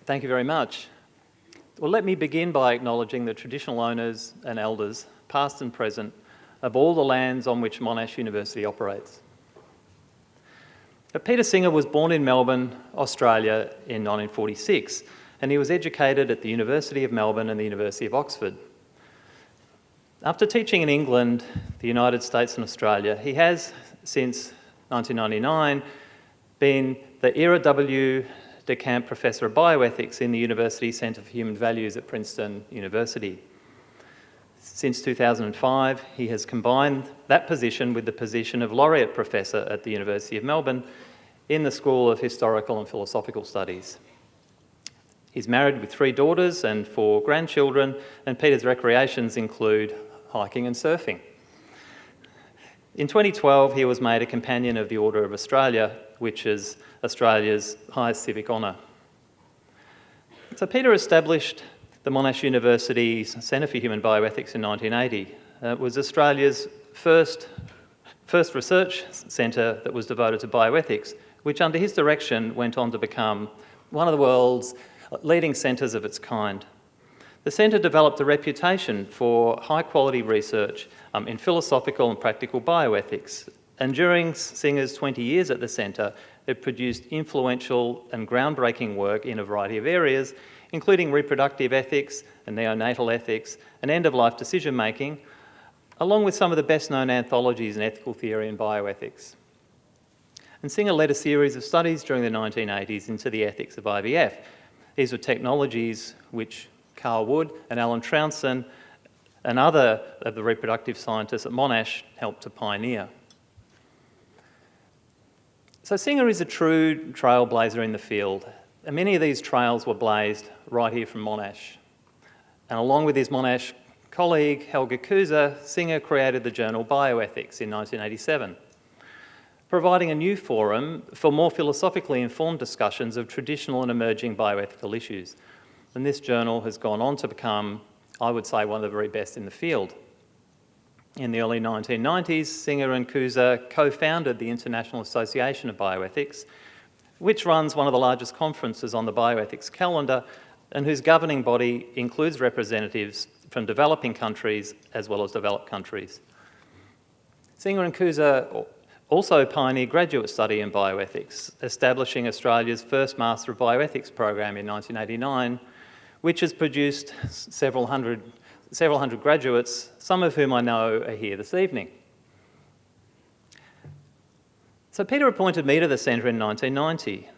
Thank you very much. Well, let me begin by acknowledging the traditional owners and elders, past and present, of all the lands on which Monash University operates. Peter Singer was born in Melbourne, Australia in 1946, and he was educated at the University of Melbourne and the University of Oxford. After teaching in England, the United States and Australia, he has, since 1999, been the Ira W. DeCamp Professor of Bioethics in the University Centre for Human Values at Princeton University. Since 2005, he has combined that position with the position of Laureate Professor at the University of Melbourne in the School of Historical and Philosophical Studies. He's married with 3 daughters and 4 grandchildren, and Peter's recreations include hiking and surfing. In 2012, he was made a Companion of the Order of Australia, which is Australia's highest civic honour. So Peter established the Monash University's Centre for Human Bioethics in 1980. It was Australia's first research centre that was devoted to bioethics, which under his direction went on to become one of the world's leading centres of its kind. The centre developed a reputation for high-quality research in philosophical and practical bioethics, and during Singer's 20 years at the centre, it produced influential and groundbreaking work in a variety of areas, including reproductive ethics and neonatal ethics and end-of-life decision-making, along with some of the best-known anthologies in ethical theory and bioethics. And Singer led a series of studies during the 1980s into the ethics of IVF. These were technologies which Carl Wood and Alan Trounson and other of the reproductive scientists at Monash helped to pioneer. So Singer is a true trailblazer in the field, and many of these trails were blazed right here from Monash. And along with his Monash colleague Helga Kuza, Singer created the journal Bioethics in 1987, providing a new forum for more philosophically informed discussions of traditional and emerging bioethical issues. And this journal has gone on to become, I would say, one of the very best in the field. In the early 1990s, Singer and Kuza co-founded the International Association of Bioethics, which runs one of the largest conferences on the bioethics calendar and whose governing body includes representatives from developing countries as well as developed countries. Singer and Kuza also pioneered graduate study in bioethics, establishing Australia's first Master of Bioethics program in 1989, which has produced several hundred graduates, some of whom I know are here this evening. So Peter appointed me to the centre in 1990.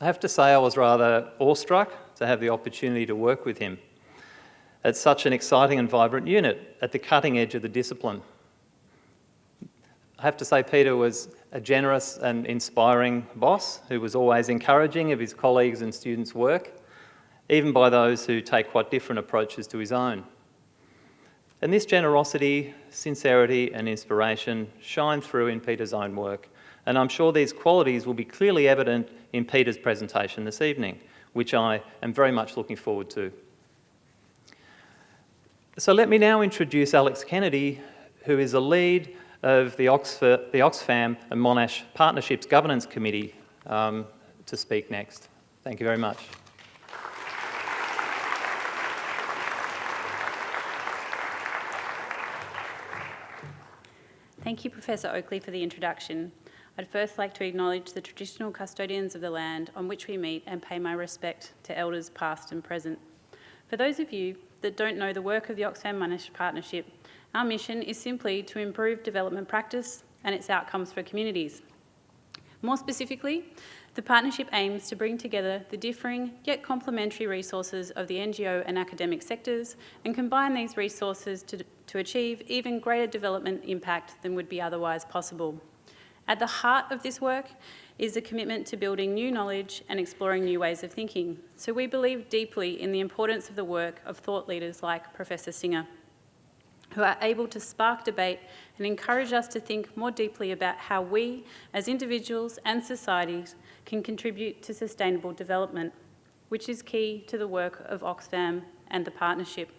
I have to say I was rather awestruck to have the opportunity to work with him at such an exciting and vibrant unit at the cutting edge of the discipline. I have to say Peter was a generous and inspiring boss who was always encouraging of his colleagues' and students' work, even by those who take quite different approaches to his own. And this generosity, sincerity and inspiration shine through in Peter's own work, and I'm sure these qualities will be clearly evident in Peter's presentation this evening, which I am very much looking forward to. So let me now introduce Alex Kennedy, who is a lead of the Oxfam and Monash Partnerships Governance Committee, to speak next. Thank you very much. Thank you, Professor Oakley, for the introduction. I'd first like to acknowledge the traditional custodians of the land on which we meet and pay my respect to elders past and present. For those of you that don't know the work of the Oxfam Monash Partnership, our mission is simply to improve development practice and its outcomes for communities. More specifically, the partnership aims to bring together the differing yet complementary resources of the NGO and academic sectors and combine these resources to achieve even greater development impact than would be otherwise possible. At the heart of this work is a commitment to building new knowledge and exploring new ways of thinking. So we believe deeply in the importance of the work of thought leaders like Professor Singer, who are able to spark debate and encourage us to think more deeply about how we, as individuals and societies, can contribute to sustainable development, which is key to the work of Oxfam and the partnership.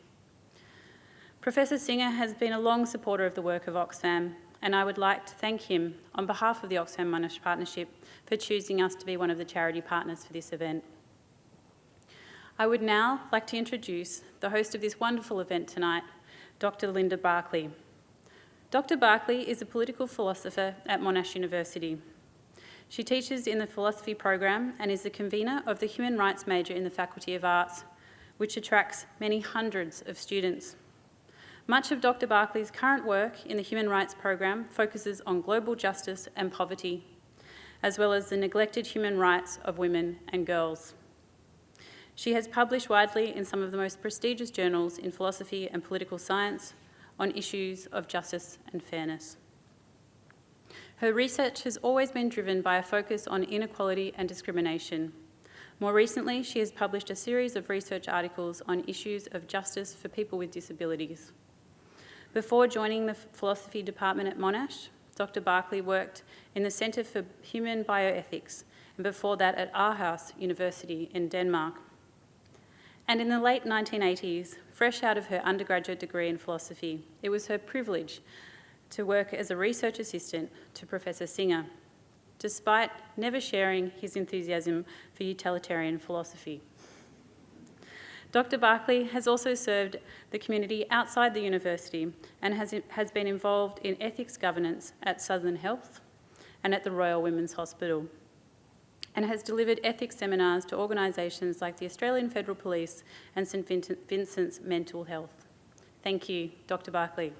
Professor Singer has been a long supporter of the work of Oxfam, and I would like to thank him on behalf of the Oxfam Monash Partnership for choosing us to be one of the charity partners for this event. I would now like to introduce the host of this wonderful event tonight, Dr. Linda Barclay. Dr. Barclay is a political philosopher at Monash University. She teaches in the philosophy program and is the convener of the human rights major in the Faculty of Arts, which attracts many hundreds of students. Much of Dr. Barclay's current work in the human rights program focuses on global justice and poverty, as well as the neglected human rights of women and girls. She has published widely in some of the most prestigious journals in philosophy and political science on issues of justice and fairness. Her research has always been driven by a focus on inequality and discrimination. More recently, she has published a series of research articles on issues of justice for people with disabilities. Before joining the philosophy department at Monash, Dr. Barclay worked in the Centre for Human Bioethics, and before that at Aarhus University in Denmark. And in the late 1980s, fresh out of her undergraduate degree in philosophy, it was her privilege to work as a research assistant to Professor Singer, despite never sharing his enthusiasm for utilitarian philosophy. Dr. Barclay has also served the community outside the university and has been involved in ethics governance at Southern Health and at the Royal Women's Hospital, and has delivered ethics seminars to organisations like the Australian Federal Police and St Vincent's Mental Health. Thank you, Dr. Barclay.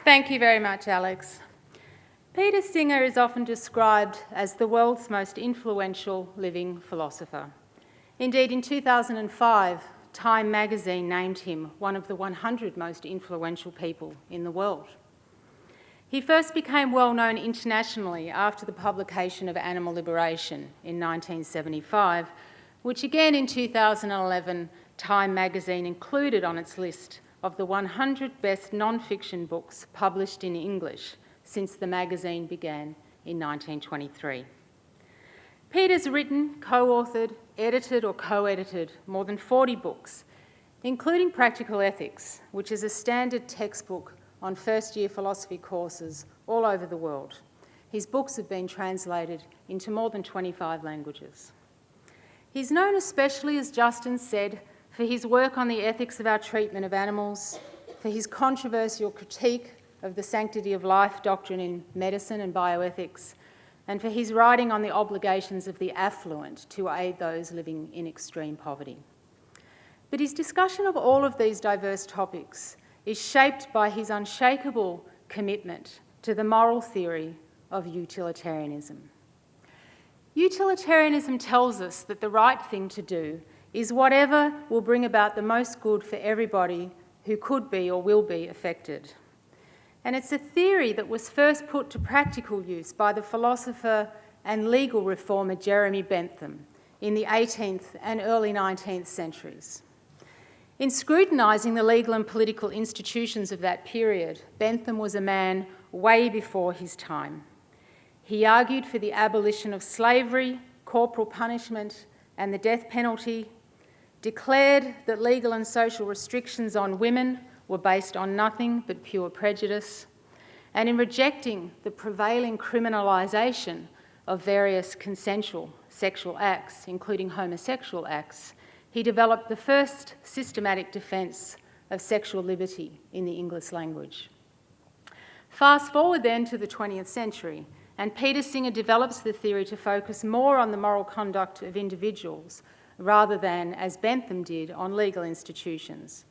Thank you very much, Alex. Peter Singer is often described as the world's most influential living philosopher. Indeed, in 2005, Time magazine named him one of the 100 most influential people in the world. He first became well known internationally after the publication of Animal Liberation in 1975, which again in 2011 Time magazine included on its list of the 100 best non-fiction books published in English since the magazine began in 1923. Peter's written, co-authored, edited or co-edited more than 40 books, including Practical Ethics, which is a standard textbook on first-year philosophy courses all over the world. His books have been translated into more than 25 languages. He's known especially, as Justin said, for his work on the ethics of our treatment of animals, for his controversial critique of the sanctity of life doctrine in medicine and bioethics, and for his writing on the obligations of the affluent to aid those living in extreme poverty. But his discussion of all of these diverse topics is shaped by his unshakable commitment to the moral theory of utilitarianism. Utilitarianism tells us that the right thing to do is whatever will bring about the most good for everybody who could be or will be affected. And it's a theory that was first put to practical use by the philosopher and legal reformer Jeremy Bentham in the 18th and early 19th centuries. In scrutinising the legal and political institutions of that period, Bentham was a man way before his time. He argued for the abolition of slavery, corporal punishment, and the death penalty, declared that legal and social restrictions on women were based on nothing but pure prejudice, and in rejecting the prevailing criminalisation of various consensual sexual acts, including homosexual acts, he developed the first systematic defence of sexual liberty in the English language. Fast forward then to the 20th century, and Peter Singer develops the theory to focus more on the moral conduct of individuals rather than, as Bentham did, on legal institutions.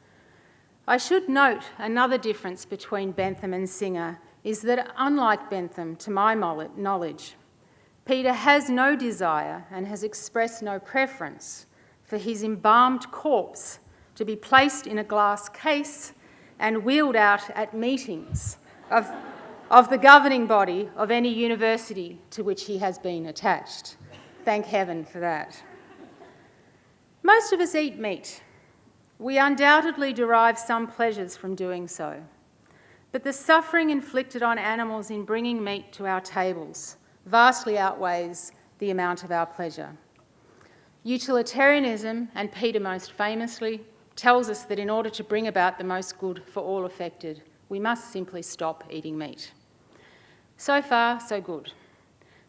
I should note another difference between Bentham and Singer is that, unlike Bentham, to my knowledge, Peter has no desire and has expressed no preference for his embalmed corpse to be placed in a glass case and wheeled out at meetings of the governing body of any university to which he has been attached. Thank heaven for that. Most of us eat meat. We undoubtedly derive some pleasures from doing so, but the suffering inflicted on animals in bringing meat to our tables vastly outweighs the amount of our pleasure. Utilitarianism, and Peter most famously, tells us that in order to bring about the most good for all affected, we must simply stop eating meat. So far, so good.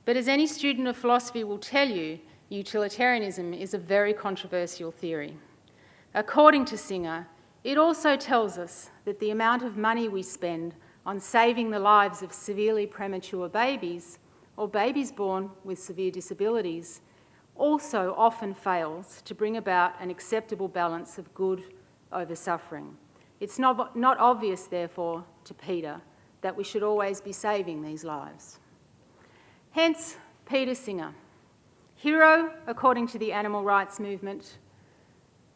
But as any student of philosophy will tell you, utilitarianism is a very controversial theory. According to Singer, it also tells us that the amount of money we spend on saving the lives of severely premature babies or babies born with severe disabilities also often fails to bring about an acceptable balance of good over suffering. It's not obvious, therefore, to Peter that we should always be saving these lives. Hence, Peter Singer, hero according to the animal rights movement,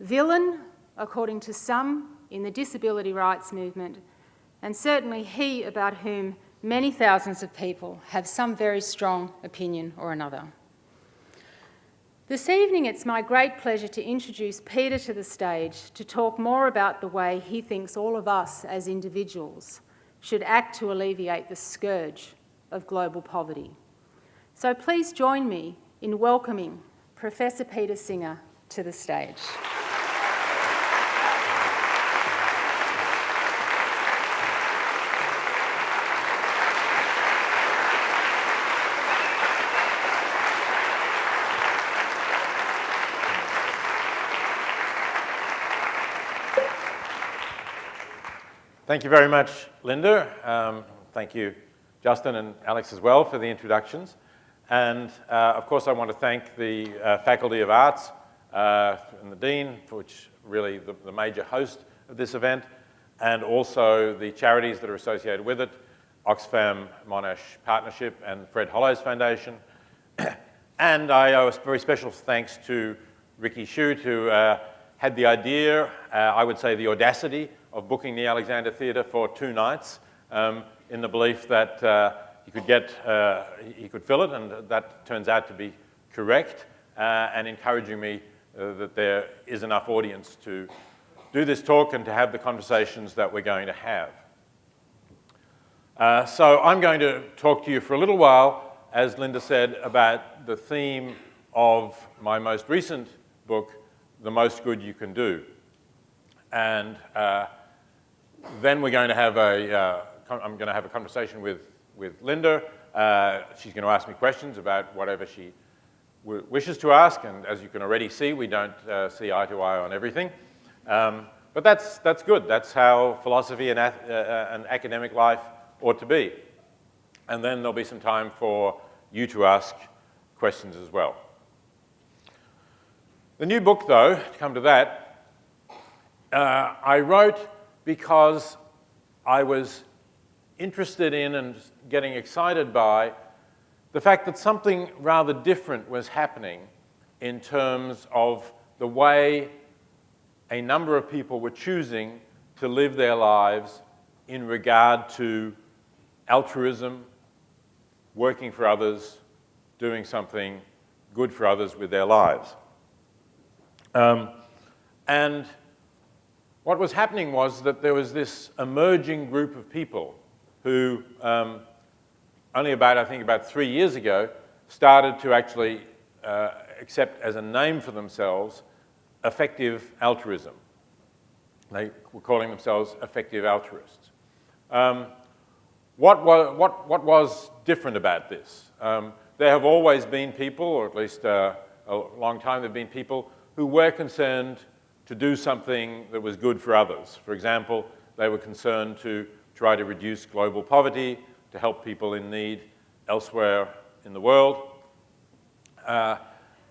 villain according to some in the disability rights movement, and certainly he about whom many thousands of people have some very strong opinion or another. This evening, it's my great pleasure to introduce Peter to the stage to talk more about the way he thinks all of us as individuals should act to alleviate the scourge of global poverty. So please join me in welcoming Professor Peter Singer to the stage. Thank you very much, Linda. Thank you, Justin and Alex as well, for the introductions. And of course, I want to thank the Faculty of Arts and the Dean, for which really the major host of this event, and also the charities that are associated with it, Oxfam Monash Partnership and Fred Hollows Foundation. And I owe a very special thanks to Ricky Shute, who had the idea, I would say the audacity, of booking the Alexander Theatre for 2 nights in the belief that he could fill it, and that turns out to be correct, and encouraging me that there is enough audience to do this talk and to have the conversations that we're going to have. So I'm going to talk to you for a little while, as Linda said, about the theme of my most recent book, The Most Good You Can Do. And then we're going to have I'm going to have a conversation with Linda. She's going to ask me questions about whatever she wishes to ask, and as you can already see, we don't see eye to eye on everything. But that's good. That's how philosophy and academic life ought to be. And then there'll be some time for you to ask questions as well. The new book, though, to come to that, I wrote because I was interested in and getting excited by the fact that something rather different was happening in terms of the way a number of people were choosing to live their lives in regard to altruism, working for others, doing something good for others with their lives. And what was happening was that there was this emerging group of people who only about 3 years ago started to actually accept as a name for themselves effective altruism. They were calling themselves effective altruists. What was different about this? There have always been people, or at least a long time there have been people, who were concerned to do something that was good for others. For example, they were concerned to try to reduce global poverty, to help people in need elsewhere in the world,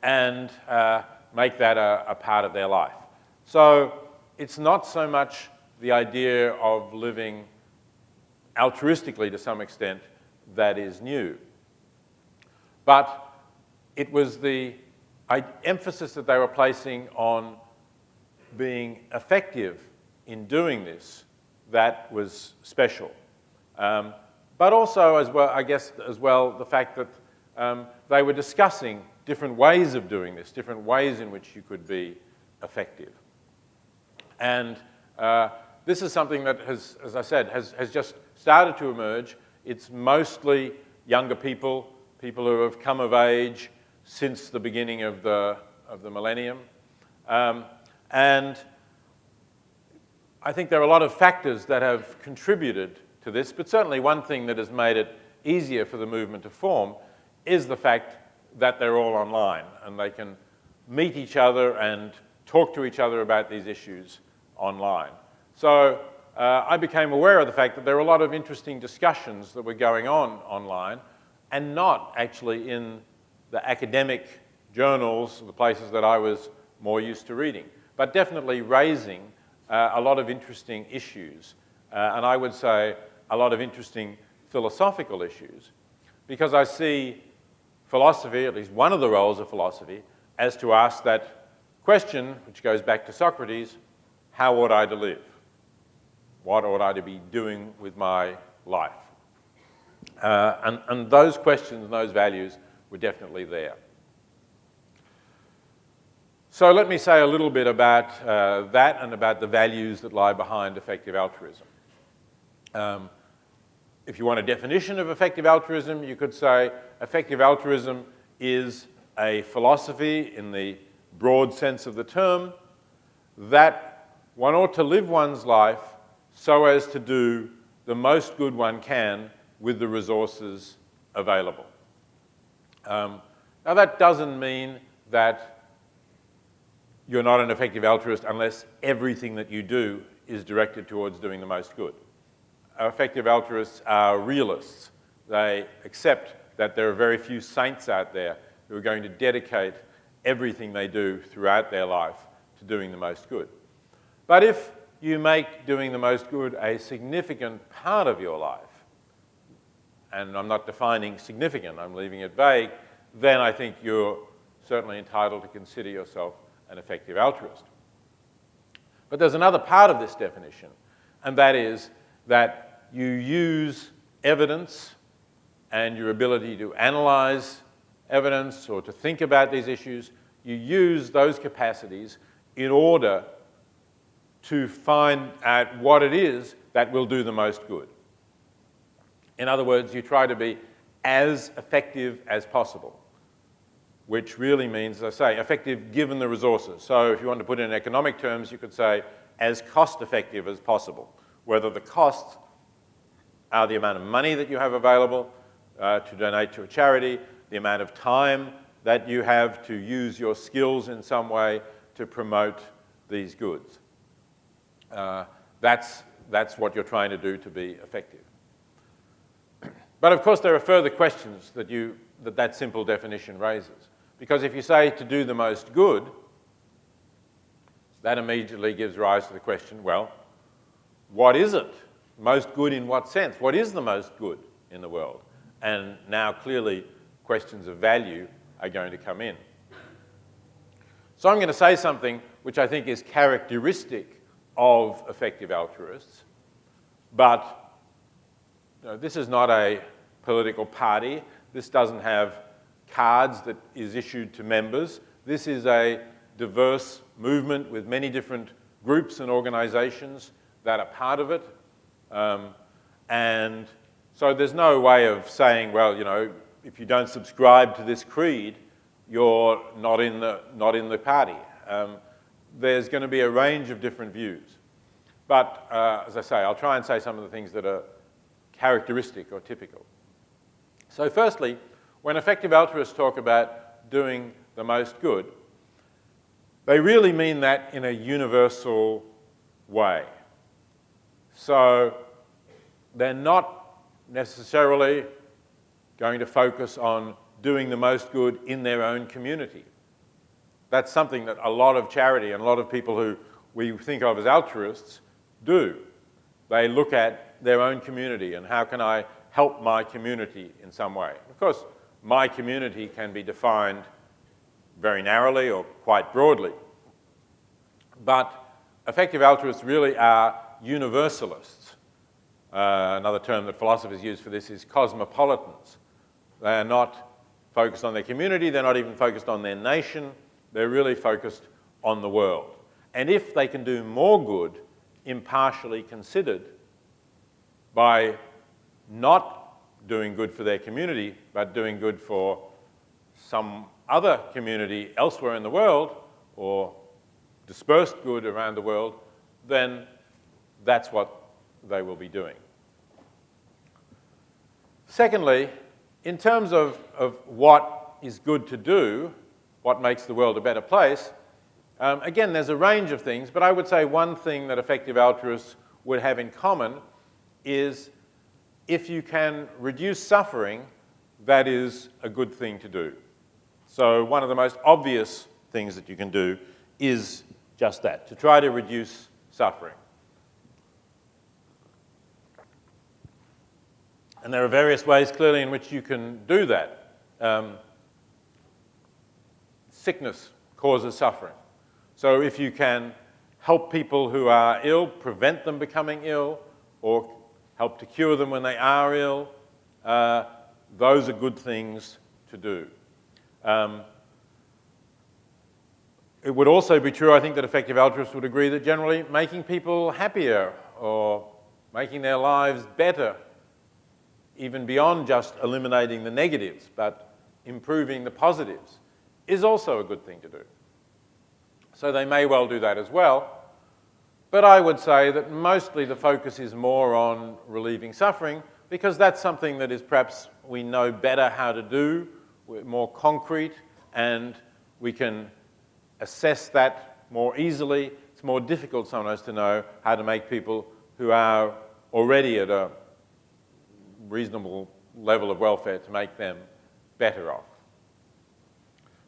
and make that a part of their life. So it's not so much the idea of living altruistically to some extent that is new, but it was the emphasis that they were placing on being effective in doing this that was special. But also, as well, I guess, as well, the fact that they were discussing different ways of doing this, different ways in which you could be effective. And this is something that has, as I said, has just started to emerge. It's mostly younger people, people who have come of age since the beginning of the millennium. And I think there are a lot of factors that have contributed to this, but certainly one thing that has made it easier for the movement to form is the fact that they're all online and they can meet each other and talk to each other about these issues online. So I became aware of the fact that there were a lot of interesting discussions that were going on online and not actually in the academic journals, the places that I was more used to reading, but definitely raising a lot of interesting issues, and I would say a lot of interesting philosophical issues, because I see philosophy, at least one of the roles of philosophy, as to ask that question, which goes back to Socrates: how ought I to live? What ought I to be doing with my life? And those questions and those values were definitely there. So let me say a little bit about that and about the values that lie behind effective altruism. If you want a definition of effective altruism, you could say effective altruism is a philosophy in the broad sense of the term that one ought to live one's life so as to do the most good one can with the resources available. Now that doesn't mean that you're not an effective altruist unless everything that you do is directed towards doing the most good. Effective altruists are realists. They accept that there are very few saints out there who are going to dedicate everything they do throughout their life to doing the most good. But if you make doing the most good a significant part of your life, and I'm not defining significant, I'm leaving it vague, then I think you're certainly entitled to consider yourself an effective altruist. But there's another part of this definition, and that is that you use evidence and your ability to analyze evidence or to think about these issues, you use those capacities in order to find out what it is that will do the most good. In other words, you try to be as effective as possible, which really means, as I say, effective given the resources. So if you want to put it in economic terms, you could say as cost-effective as possible, whether the costs are the amount of money that you have available to donate to a charity, the amount of time that you have to use your skills in some way to promote these goods. That's what you're trying to do to be effective. But of course, there are further questions that simple definition raises. Because if you say to do the most good, that immediately gives rise to the question, well, what is it? Most good in what sense? What is the most good in the world? And now clearly questions of value are going to come in. So I'm going to say something which I think is characteristic of effective altruists, but this is not a political party. This doesn't have cards that is issued to members. This is a diverse movement with many different groups and organizations that are part of it. And so there's no way of saying, well, if you don't subscribe to this creed, you're not in the party. There's going to be a range of different views. But as I say, I'll try and say some of the things that are characteristic or typical. So firstly, when effective altruists talk about doing the most good, they really mean that in a universal way. So they're not necessarily going to focus on doing the most good in their own community. That's something that a lot of charity and a lot of people who we think of as altruists do. They look at their own community and how can I help my community in some way. Of course, my community can be defined very narrowly or quite broadly. But effective altruists really are universalists. Another term that philosophers use for this is cosmopolitans. They are not focused on their community, they're not even focused on their nation, they're really focused on the world. And if they can do more good, impartially considered, by not doing good for their community, but doing good for some other community elsewhere in the world, or dispersed good around the world, then that's what they will be doing. Secondly, in terms of what is good to do, what makes the world a better place, again, there's a range of things, but I would say one thing that effective altruists would have in common is if you can reduce suffering, that is a good thing to do. So one of the most obvious things that you can do is just that, to try to reduce suffering. And there are various ways, clearly, in which you can do that. Sickness causes suffering. So if you can help people who are ill, prevent them becoming ill, or help to cure them when they are ill, those are good things to do. It would also be true, I think, that effective altruists would agree that generally making people happier or making their lives better, even beyond just eliminating the negatives, but improving the positives, is also a good thing to do. So they may well do that as well. But I would say that mostly the focus is more on relieving suffering, because that's something that is perhaps we know better how to do, we're more concrete, and we can assess that more easily. It's more difficult sometimes to know how to make people who are already at a reasonable level of welfare, to make them better off.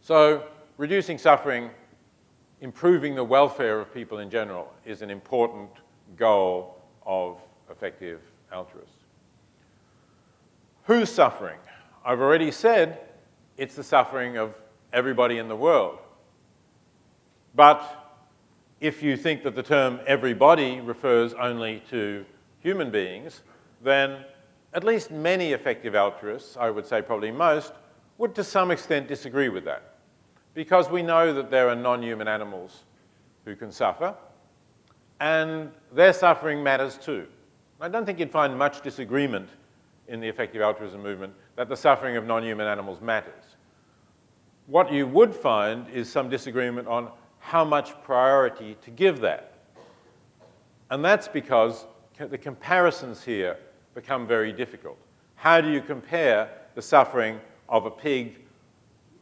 So reducing suffering, improving the welfare of people in general, is an important goal of effective altruists. Who's suffering? I've already said it's the suffering of everybody in the world. But if you think that the term everybody refers only to human beings, then at least many effective altruists, I would say probably most, would to some extent disagree with that. Because we know that there are non-human animals who can suffer, and their suffering matters too. I don't think you'd find much disagreement in the effective altruism movement that the suffering of non-human animals matters. What you would find is some disagreement on how much priority to give that. And that's because the comparisons here become very difficult. How do you compare the suffering of a pig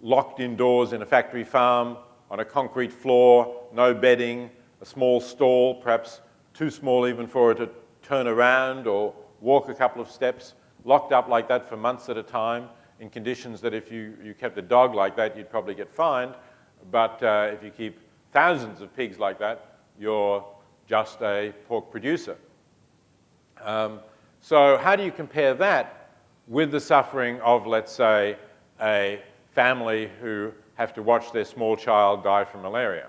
locked indoors in a factory farm, on a concrete floor, no bedding, a small stall, perhaps too small even for it to turn around or walk a couple of steps, locked up like that for months at a time, in conditions that if you kept a dog like that, you'd probably get fined. But if you keep thousands of pigs like that, you're just a pork producer. So how do you compare that with the suffering of, let's say, a family who have to watch their small child die from malaria?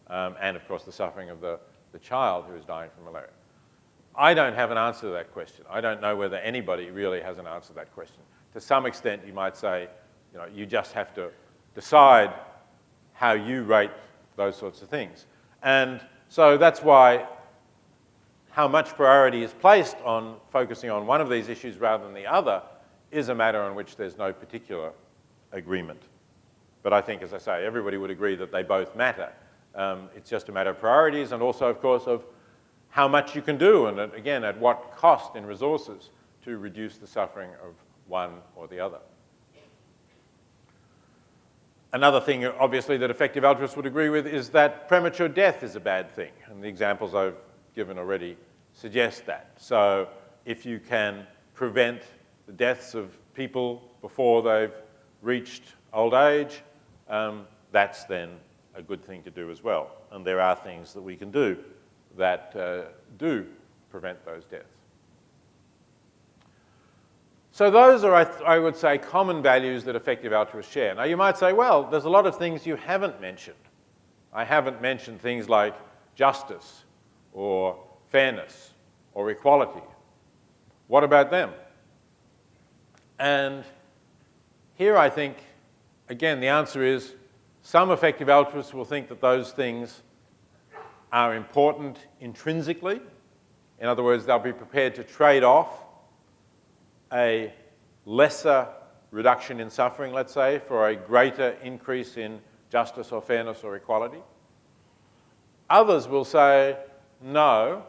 And, of course, the suffering of the child who is dying from malaria. I don't have an answer to that question. I don't know whether anybody really has an answer to that question. To some extent, you might say, you just have to decide how you rate those sorts of things. And so that's why how much priority is placed on focusing on one of these issues rather than the other is a matter on which there's no particular agreement. But I think, as I say, everybody would agree that they both matter. It's just a matter of priorities and also, of course, of how much you can do and, again, at what cost in resources to reduce the suffering of one or the other. Another thing, obviously, that effective altruists would agree with is that premature death is a bad thing. And the examples I've given already suggest that. So if you can prevent the deaths of people before they've reached old age, that's then a good thing to do as well. And there are things that we can do that do prevent those deaths. So those are, I would say, common values that effective altruists share. Now you might say, well, there's a lot of things you haven't mentioned. I haven't mentioned things like justice or fairness or equality. What about them? And here I think, again, the answer is some effective altruists will think that those things are important intrinsically. In other words, they'll be prepared to trade off a lesser reduction in suffering, let's say, for a greater increase in justice or fairness or equality. Others will say, no,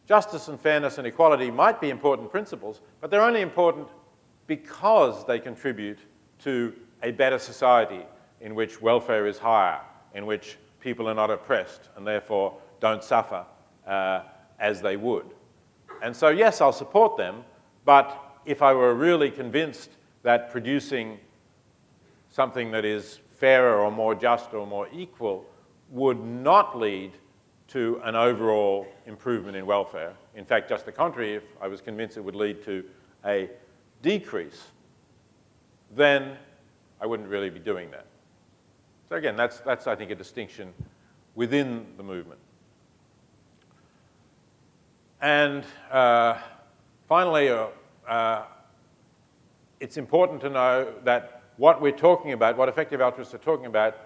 justice and fairness and equality might be important principles, but they're only important because they contribute to a better society in which welfare is higher, in which people are not oppressed and therefore don't suffer as they would. And so, yes, I'll support them, but if I were really convinced that producing something that is fairer or more just or more equal would not lead to an overall improvement in welfare, in fact, just the contrary, if I was convinced it would lead to a decrease, then I wouldn't really be doing that. So again, that's I think, a distinction within the movement. And finally, it's important to know that what we're talking about, what effective altruists are talking about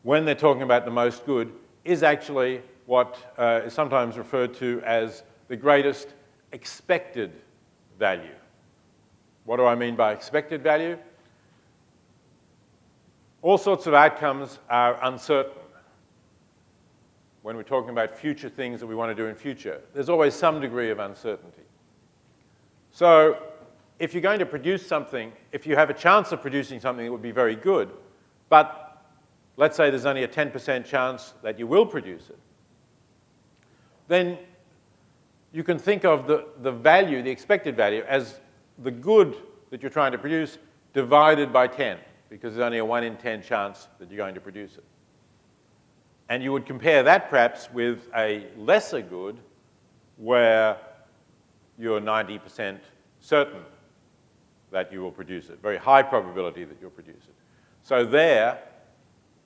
when they're talking about the most good, is actually what is sometimes referred to as the greatest expected value. What do I mean by expected value? All sorts of outcomes are uncertain. When we're talking about future things that we want to do in future, there's always some degree of uncertainty. So if you're going to produce something, if you have a chance of producing something that would be very good, but let's say there's only a 10% chance that you will produce it, then you can think of the value, the expected value, as the good that you're trying to produce divided by 10, because there's only a 1 in 10 chance that you're going to produce it. And you would compare that perhaps with a lesser good where you're 90% certain that you will produce it, very high probability that you'll produce it. So there,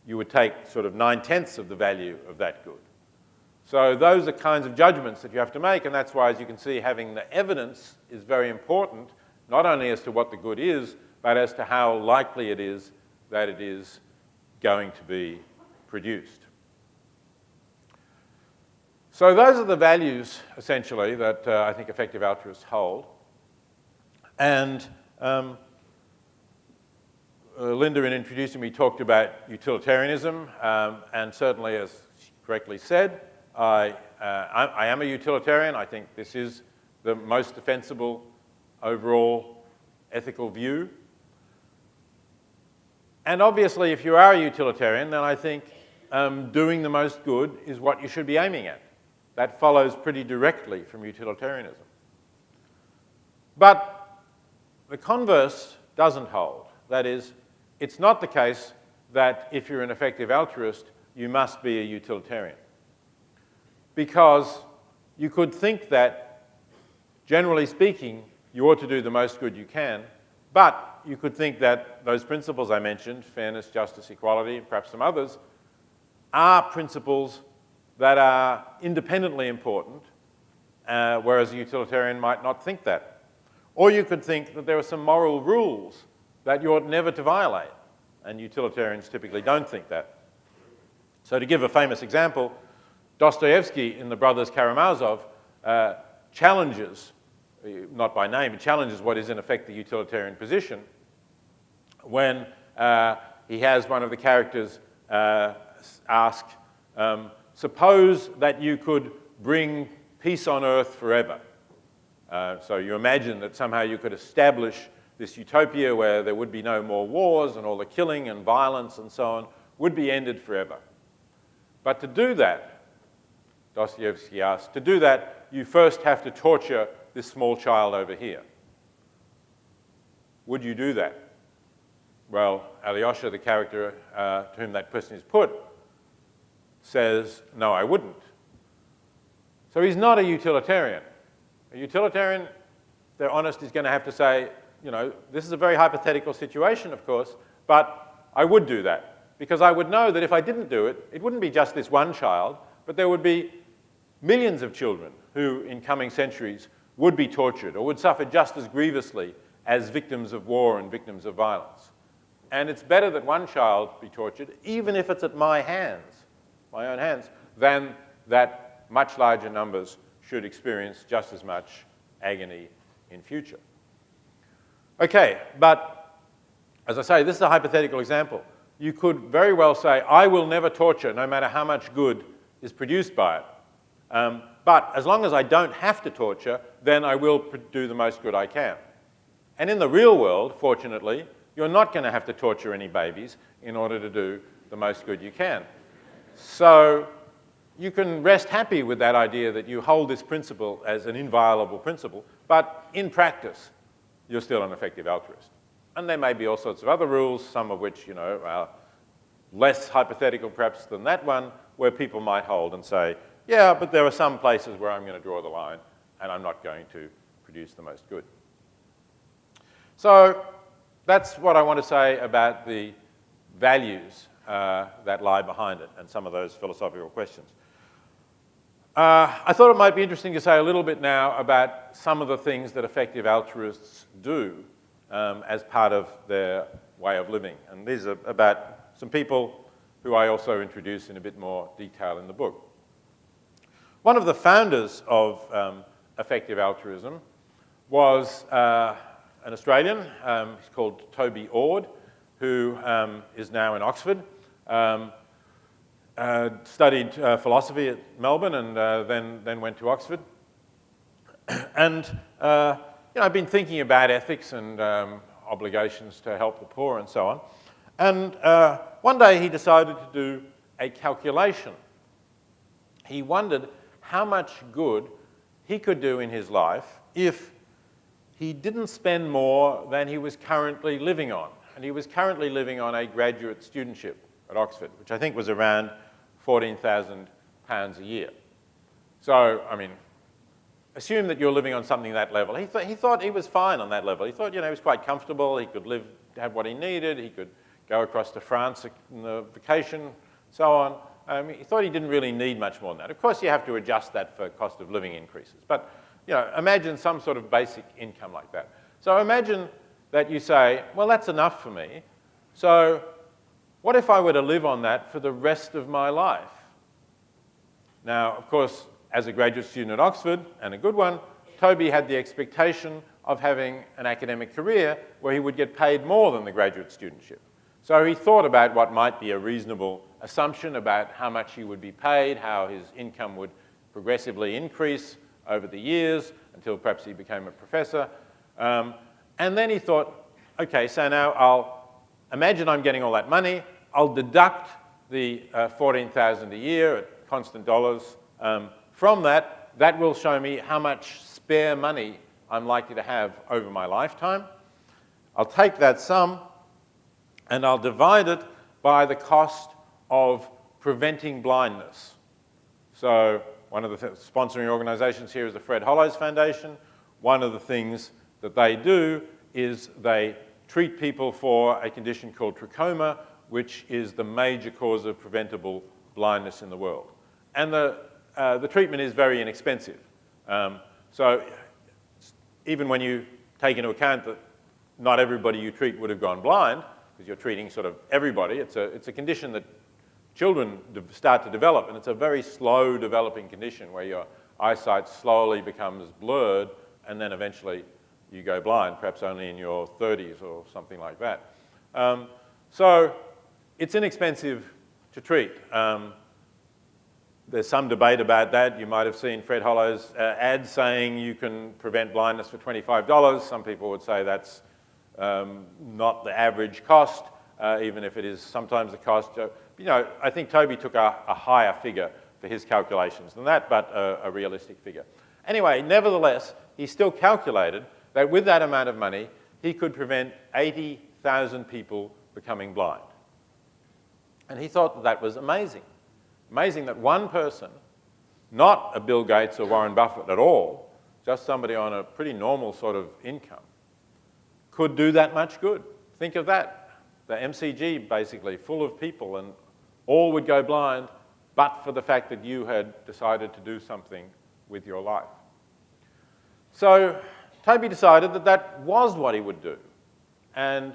you would take sort of 9/10 of the value of that good. So those are kinds of judgments that you have to make, and that's why, as you can see, having the evidence is very important, not only as to what the good is, but as to how likely it is that it is going to be produced. So those are the values, essentially, that I think effective altruists hold. And Linda, in introducing me, talked about utilitarianism, and certainly, as she correctly said, I am a utilitarian. I think this is the most defensible overall ethical view. And obviously, if you are a utilitarian, then I think doing the most good is what you should be aiming at. That follows pretty directly from utilitarianism. But the converse doesn't hold. That is, it's not the case that if you're an effective altruist, you must be a utilitarian. Because you could think that, generally speaking, you ought to do the most good you can, but you could think that those principles I mentioned, fairness, justice, equality, and perhaps some others, are principles that are independently important, whereas a utilitarian might not think that. Or you could think that there are some moral rules that you ought never to violate, and utilitarians typically don't think that. So to give a famous example, Dostoevsky in The Brothers Karamazov challenges, not by name, but challenges what is in effect the utilitarian position when he has one of the characters ask, suppose that you could bring peace on earth forever. So you imagine that somehow you could establish this utopia where there would be no more wars and all the killing and violence and so on would be ended forever. But to do that, Dostoevsky asks, to do that, you first have to torture this small child over here. Would you do that? Well, Alyosha, the character to whom that question is put, says, no, I wouldn't. So he's not a utilitarian. A utilitarian, if they're honest, is going to have to say, you know, this is a very hypothetical situation, of course, but I would do that. Because I would know that if I didn't do it, it wouldn't be just this one child, but there would be millions of children who, in coming centuries, would be tortured or would suffer just as grievously as victims of war and victims of violence. And it's better that one child be tortured, even if it's at my hands, my own hands, than that much larger numbers should experience just as much agony in future. Okay, but as I say, this is a hypothetical example. You could very well say, I will never torture, no matter how much good is produced by it. But as long as I don't have to torture, then I will do the most good I can. And in the real world, fortunately, you're not going to have to torture any babies in order to do the most good you can. So you can rest happy with that idea that you hold this principle as an inviolable principle, but in practice, you're still an effective altruist. And there may be all sorts of other rules, some of which, are less hypothetical perhaps than that one, where people might hold and say, yeah, but there are some places where I'm going to draw the line and I'm not going to produce the most good. So that's what I want to say about the values that lie behind it and some of those philosophical questions. I thought it might be interesting to say a little bit now about some of the things that effective altruists do as part of their way of living. And these are about some people who I also introduce in a bit more detail in the book. One of the founders of effective altruism was an Australian. He's called Toby Ord, who is now in Oxford. Studied philosophy at Melbourne and then went to Oxford. And I've been thinking about ethics and obligations to help the poor and so on. And one day he decided to do a calculation. He wondered how much good he could do in his life if he didn't spend more than he was currently living on. And he was currently living on a graduate studentship at Oxford, which I think was around £14,000 a year. So, I mean, assume that you're living on something that level. He thought he was fine on that level. He thought, he was quite comfortable. He could have what he needed. He could go across to France on the vacation, so on. He thought he didn't really need much more than that. Of course, you have to adjust that for cost of living increases. But, imagine some sort of basic income like that. So imagine that you say, well, that's enough for me. So what if I were to live on that for the rest of my life? Now, of course, as a graduate student at Oxford, and a good one, Toby had the expectation of having an academic career where he would get paid more than the graduate studentship. So he thought about what might be a reasonable assumption about how much he would be paid, how his income would progressively increase over the years until perhaps he became a professor. And then he thought, okay, so now I'll imagine I'm getting all that money. I'll deduct the $14,000 a year at constant dollars from that. That will show me how much spare money I'm likely to have over my lifetime. I'll take that sum and I'll divide it by the cost of preventing blindness. So one of the sponsoring organizations here is the Fred Hollows Foundation. One of the things that they do is they treat people for a condition called trachoma, which is the major cause of preventable blindness in the world. And the treatment is very inexpensive. So even when you take into account that not everybody you treat would have gone blind, because you're treating sort of everybody, it's a condition that children start to develop, and it's a very slow developing condition where your eyesight slowly becomes blurred, and then eventually you go blind, perhaps only in your 30s or something like that. So it's inexpensive to treat. There's some debate about that. You might have seen Fred Hollow's ad saying you can prevent blindness for $25. Some people would say that's not the average cost, even if it is sometimes the cost. I think Toby took a higher figure for his calculations than that, but a realistic figure. Anyway, nevertheless, he still calculated that with that amount of money, he could prevent 80,000 people becoming blind. And he thought that that was amazing. Amazing that one person, not a Bill Gates or Warren Buffett at all, just somebody on a pretty normal sort of income, could do that much good. Think of that. The MCG, basically, full of people, and all would go blind, but for the fact that you had decided to do something with your life. So Toby decided that that was what he would do, and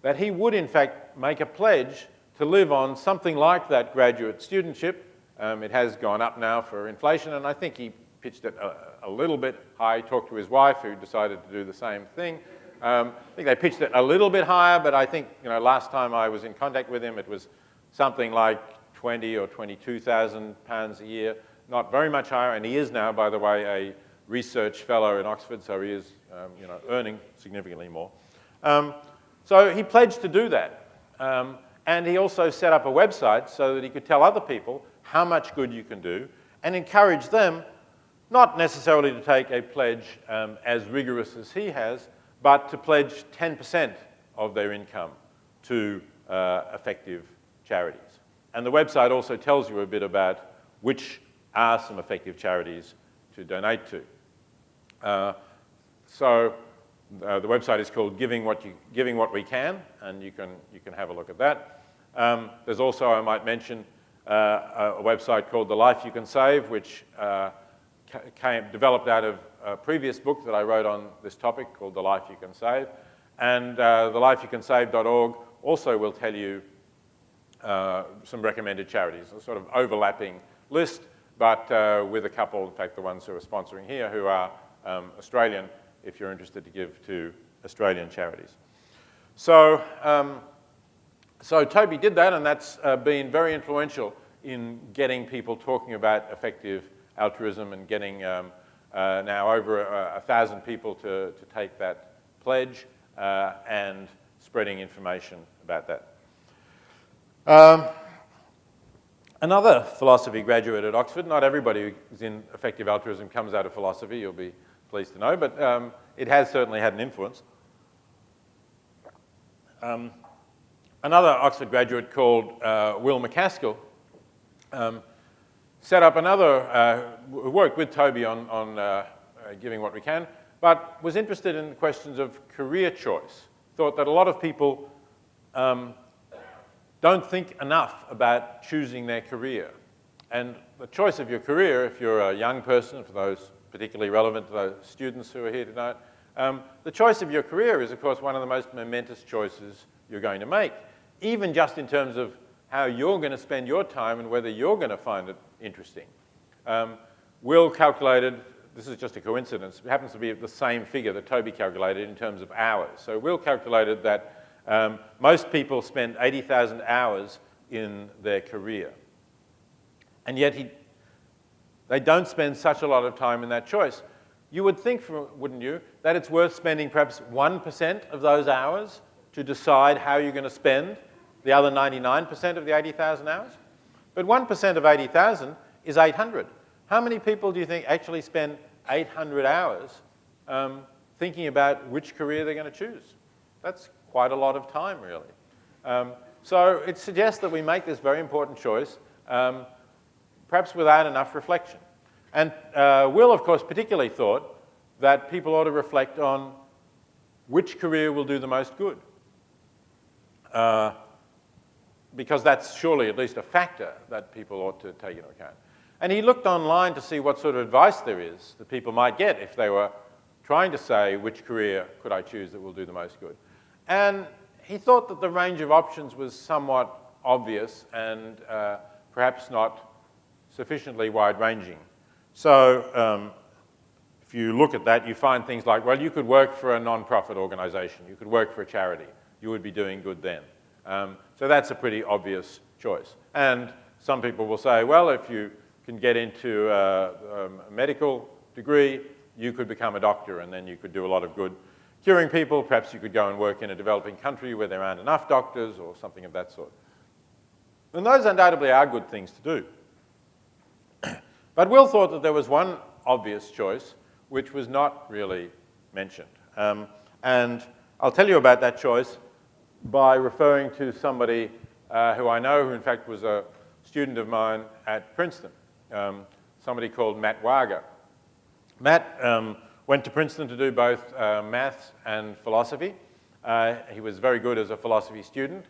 that he would, in fact, make a pledge to live on something like that graduate studentship. It has gone up now for inflation, and I think he pitched it a little bit high. He talked to his wife, who decided to do the same thing. I think they pitched it a little bit higher, but I think last time I was in contact with him, it was something like £20,000 or £22,000 a year, not very much higher. And he is now, by the way, a research fellow in Oxford, so he is earning significantly more. So he pledged to do that. And he also set up a website so that he could tell other people how much good you can do and encourage them not necessarily to take a pledge as rigorous as he has, but to pledge 10% of their income to effective charities. And the website also tells you a bit about which are some effective charities to donate to. So the website is called Giving What We Can, and you can have a look at that. There's also, I might mention, a website called The Life You Can Save, which developed out of a previous book that I wrote on this topic called The Life You Can Save. And thelifeyoucansave.org also will tell you some recommended charities, a sort of overlapping list, but with a couple, in fact, the ones who are sponsoring here, who are Australian, if you're interested to give to Australian charities. So, so Toby did that, and that's been very influential in getting people talking about effective altruism and getting now over 1,000 people to take that pledge and spreading information about that. Another philosophy graduate at Oxford, not everybody who's in effective altruism comes out of philosophy, you'll be pleased to know, but it has certainly had an influence. Another Oxford graduate called Will McCaskill set up another, worked with Toby on Giving What We Can, but was interested in questions of career choice. Thought that a lot of people don't think enough about choosing their career. And the choice of your career, if you're a young person, for those particularly relevant to those students who are here tonight, the choice of your career is, of course, one of the most momentous choices you're going to make, even just in terms of how you're going to spend your time and whether you're going to find it interesting. Will calculated, this is just a coincidence, it happens to be the same figure that Toby calculated in terms of hours. So Will calculated that most people spend 80,000 hours in their career. And yet they don't spend such a lot of time in that choice. You would think, wouldn't you, that it's worth spending perhaps 1% of those hours to decide how you're going to spend the other 99% of the 80,000 hours? But 1% of 80,000 is 800. How many people do you think actually spend 800 hours thinking about which career they're going to choose? That's quite a lot of time, really. So it suggests that we make this very important choice, perhaps without enough reflection. And Will, of course, particularly thought that people ought to reflect on which career will do the most good. Because that's surely at least a factor that people ought to take into account. And he looked online to see what sort of advice there is that people might get if they were trying to say which career could I choose that will do the most good. And he thought that the range of options was somewhat obvious and perhaps not sufficiently wide-ranging. So if you look at that, you find things like, well, you could work for a non-profit organization, you could work for a charity, you would be doing good then. So that's a pretty obvious choice. And some people will say, well, if you can get into a medical degree, you could become a doctor and then you could do a lot of good curing people. Perhaps you could go and work in a developing country where there aren't enough doctors or something of that sort. And those undoubtedly are good things to do. But Will thought that there was one obvious choice which was not really mentioned. And I'll tell you about that choice by referring to somebody who I know, who in fact was a student of mine at Princeton, somebody called Matt Wager. Matt went to Princeton to do both maths and philosophy. He was very good as a philosophy student.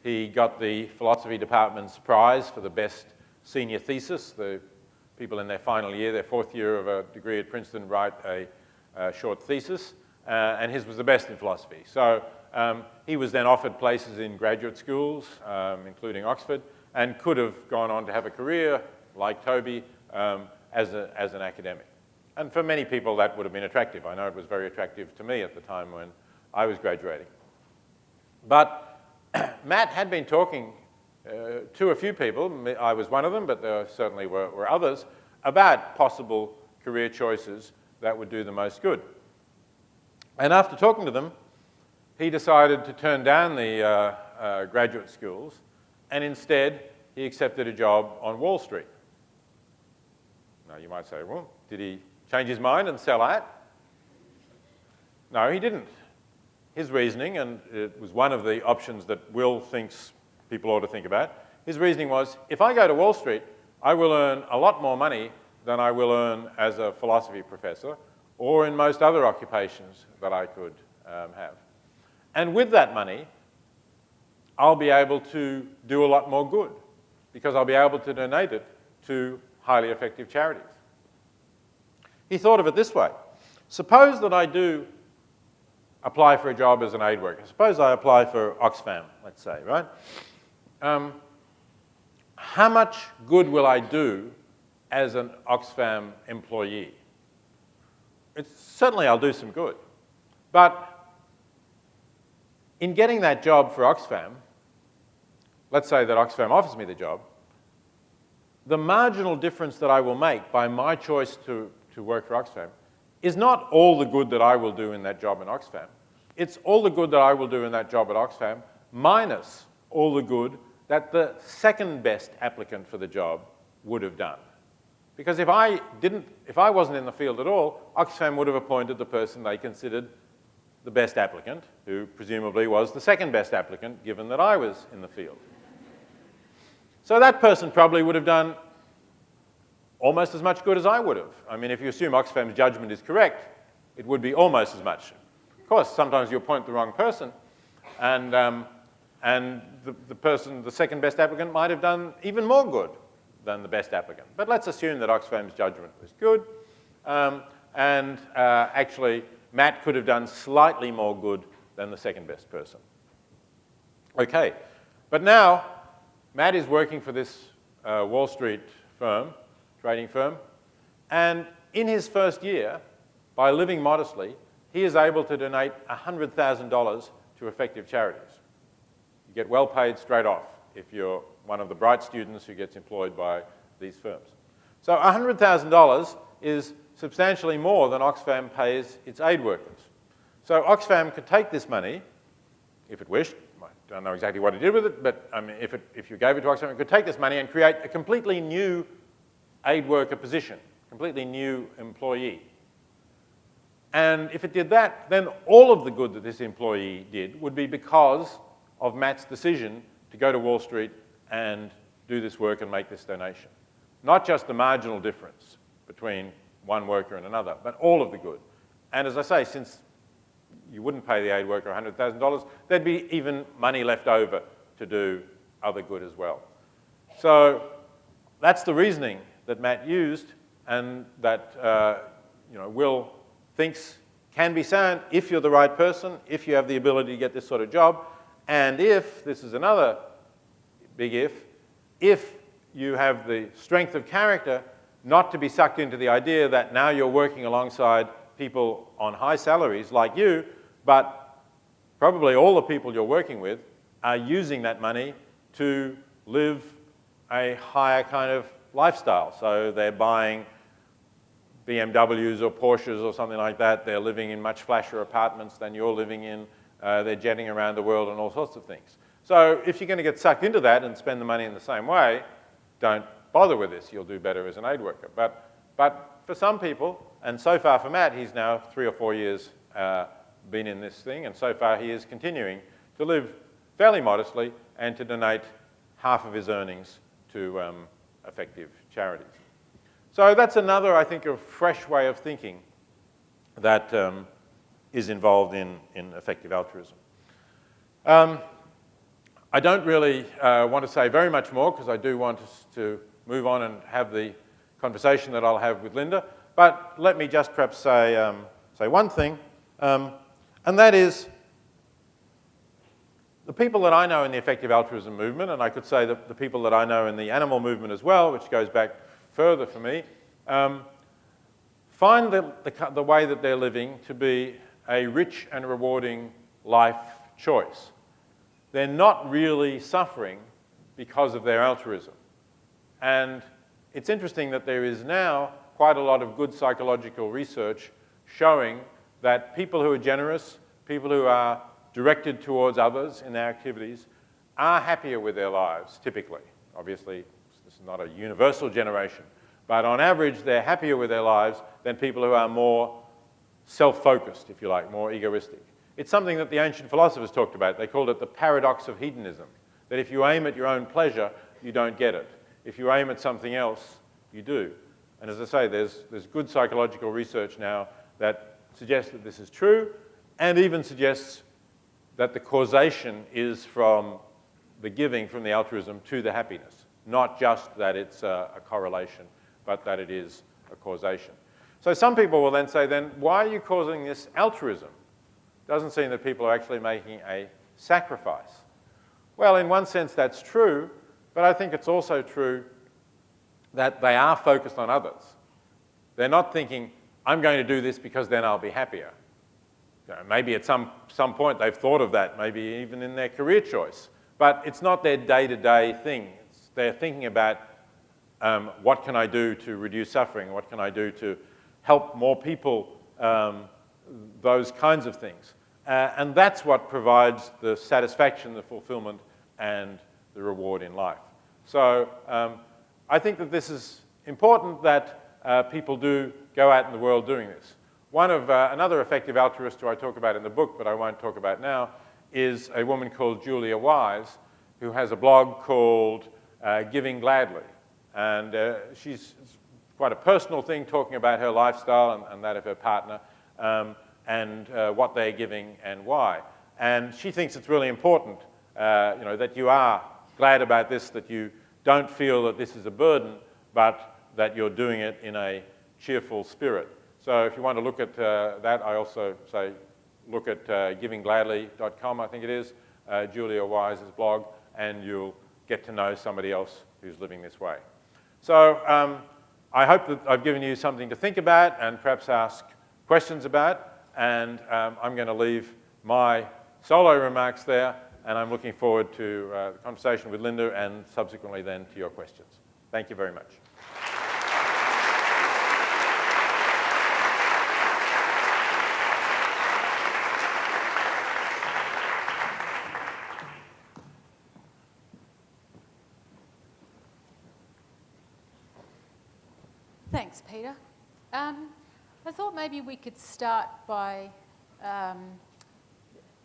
He got the philosophy department's prize for the best senior thesis. The people in their final year, their fourth year of a degree at Princeton, write a short thesis, and his was the best in philosophy. So he was then offered places in graduate schools, including Oxford, and could have gone on to have a career, like Toby, as an academic. And for many people, that would have been attractive. I know it was very attractive to me at the time when I was graduating. But Matt had been talking to a few people, I was one of them, but there certainly were others, about possible career choices that would do the most good. And after talking to them, he decided to turn down the graduate schools, and instead he accepted a job on Wall Street. Now you might say, well, did he change his mind and sell out? No, he didn't. His reasoning, and it was one of the options that Will thinks people ought to think about, his reasoning was, if I go to Wall Street, I will earn a lot more money than I will earn as a philosophy professor or in most other occupations that I could have. And with that money, I'll be able to do a lot more good because I'll be able to donate it to highly effective charities. He thought of it this way. Suppose that I do apply for a job as an aid worker. Suppose I apply for Oxfam, let's say, right? How much good will I do as an Oxfam employee? Certainly I'll do some good. But in getting that job for Oxfam, let's say that Oxfam offers me the job, the marginal difference that I will make by my choice to work for Oxfam is not all the good that I will do in that job in Oxfam. It's all the good that I will do in that job at Oxfam minus all the good that the second best applicant for the job would have done. Because if I wasn't in the field at all, Oxfam would have appointed the person they considered the best applicant, who presumably was the second best applicant, given that I was in the field. So that person probably would have done almost as much good as I would have. I mean, if you assume Oxfam's judgment is correct, it would be almost as much. Of course, sometimes you appoint the wrong person, and the second best applicant might have done even more good than the best applicant. But let's assume that Oxfam's judgment was good, actually Matt could have done slightly more good than the second best person. Okay, but now Matt is working for this Wall Street firm, trading firm, and in his first year, by living modestly, he is able to donate $100,000 to effective charities. You get well paid straight off if you're one of the bright students who gets employed by these firms. So $100,000 is substantially more than Oxfam pays its aid workers. So Oxfam could take this money, if it wished. I don't know exactly what it did with it, but I mean, if you gave it to Oxfam, it could take this money and create a completely new aid worker position, completely new employee. And if it did that, then all of the good that this employee did would be because of Matt's decision to go to Wall Street and do this work and make this donation. Not just the marginal difference between one worker and another, but all of the good. And as I say, since you wouldn't pay the aid worker $100,000, there'd be even money left over to do other good as well. So that's the reasoning that Matt used and that Will thinks can be sound if you're the right person, if you have the ability to get this sort of job, and if, this is another big if you have the strength of character not to be sucked into the idea that now you're working alongside people on high salaries like you, but probably all the people you're working with are using that money to live a higher kind of lifestyle. So they're buying BMWs or Porsches or something like that. They're living in much flashier apartments than you're living in. They're jetting around the world and all sorts of things. So if you're going to get sucked into that and spend the money in the same way, don't bother with this. You'll do better as an aid worker. But for some people, and so far for Matt, he's now 3 or 4 years been in this thing, and so far he is continuing to live fairly modestly and to donate half of his earnings to effective charities. So that's another, I think, a fresh way of thinking that is involved in effective altruism. I don't really want to say very much more because I do want us to move on and have the conversation that I'll have with Linda. But let me just perhaps say one thing, and that is the people that I know in the effective altruism movement, and I could say that the people that I know in the animal movement as well, which goes back further for me, find the way that they're living to be a rich and rewarding life choice. They're not really suffering because of their altruism. And it's interesting that there is now quite a lot of good psychological research showing that people who are generous, people who are directed towards others in their activities, are happier with their lives, typically. Obviously, this is not a universal generation, but on average, they're happier with their lives than people who are more self-focused, if you like, more egoistic. It's something that the ancient philosophers talked about. They called it the paradox of hedonism, that if you aim at your own pleasure, you don't get it. If you aim at something else, you do. And as I say, there's good psychological research now that suggests that this is true, and even suggests that the causation is from the giving, from the altruism, to the happiness. Not just that it's a correlation, but that it is a causation. So some people will then say, then why are you causing this altruism? Doesn't seem that people are actually making a sacrifice. Well, in one sense, that's true, but I think it's also true that they are focused on others. They're not thinking, I'm going to do this because then I'll be happier. You know, maybe at some point they've thought of that, maybe even in their career choice. But it's not their day-to-day thing. They're thinking about what can I do to reduce suffering? What can I do to help more people? Those kinds of things. And that's what provides the satisfaction, the fulfillment, and the reward in life. So I think that this is important that people do go out in the world doing this. One of another effective altruist who I talk about in the book, but I won't talk about now, is a woman called Julia Wise, who has a blog called Giving Gladly. And she's quite a personal thing, talking about her lifestyle and that of her partner, and what they're giving and why. And she thinks it's really important, that you are glad about this, that you don't feel that this is a burden, but that you're doing it in a cheerful spirit. So if you want to look at that, I also say look at givinggladly.com, I think it is, Julia Wise's blog, and you'll get to know somebody else who's living this way. So I hope that I've given you something to think about and perhaps ask questions about, and I'm going to leave my solo remarks there, and I'm looking forward to the conversation with Linda and subsequently then to your questions. Thank you very much. Thanks, Peter. I thought maybe we could start by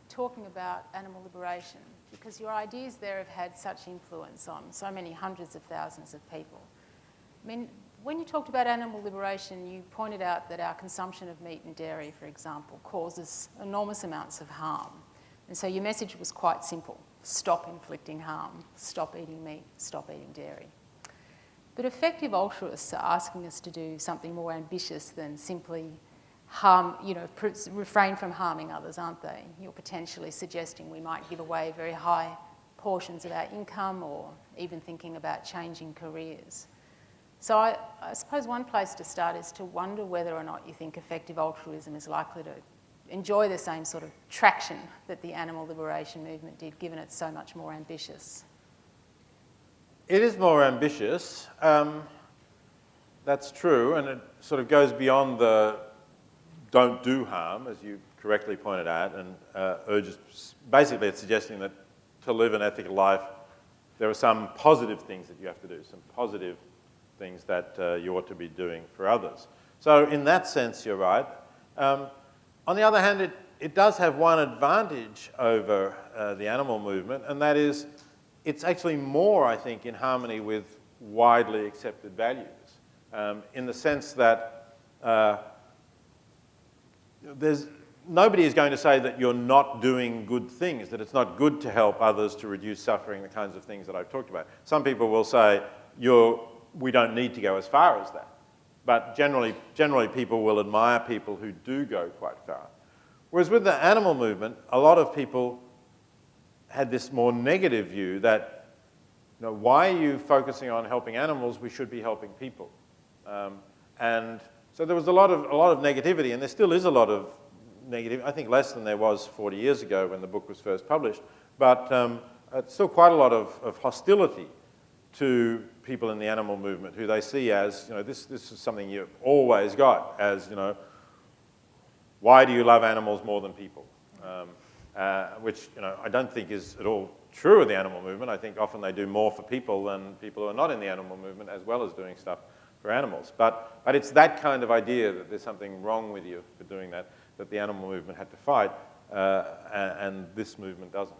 talking about animal liberation, because your ideas there have had such influence on so many hundreds of thousands of people. I mean, when you talked about animal liberation, you pointed out that our consumption of meat and dairy, for example, causes enormous amounts of harm. And so your message was quite simple: stop inflicting harm, stop eating meat, stop eating dairy. But effective altruists are asking us to do something more ambitious than simply refrain from harming others, aren't they? You're potentially suggesting we might give away very high portions of our income, or even thinking about changing careers. So I suppose one place to start is to wonder whether or not you think effective altruism is likely to enjoy the same sort of traction that the animal liberation movement did, given it's so much more ambitious. It is more ambitious. That's true, and it sort of goes beyond the don't do harm, as you correctly pointed out, and urges, basically it's suggesting that to live an ethical life, there are some positive things that you have to do, some positive things that you ought to be doing for others. So in that sense, you're right. On the other hand, it does have one advantage over the animal movement, and that is it's actually more, I think, in harmony with widely accepted values, in the sense that nobody is going to say that you're not doing good things, that it's not good to help others to reduce suffering, the kinds of things that I've talked about. Some people will say, we don't need to go as far as that. But generally people will admire people who do go quite far. Whereas with the animal movement, a lot of people had this more negative view that, why are you focusing on helping animals? We should be helping people. And so there was a lot of negativity, and there still is a lot of negativity. I think less than there was 40 years ago when the book was first published, but it's still quite a lot of hostility to people in the animal movement who they see as, this is something you've always got as, why do you love animals more than people? Which, I don't think is at all true of the animal movement. I think often they do more for people than people who are not in the animal movement, as well as doing stuff for animals. But it's that kind of idea that there's something wrong with you for doing that the animal movement had to fight, and this movement doesn't.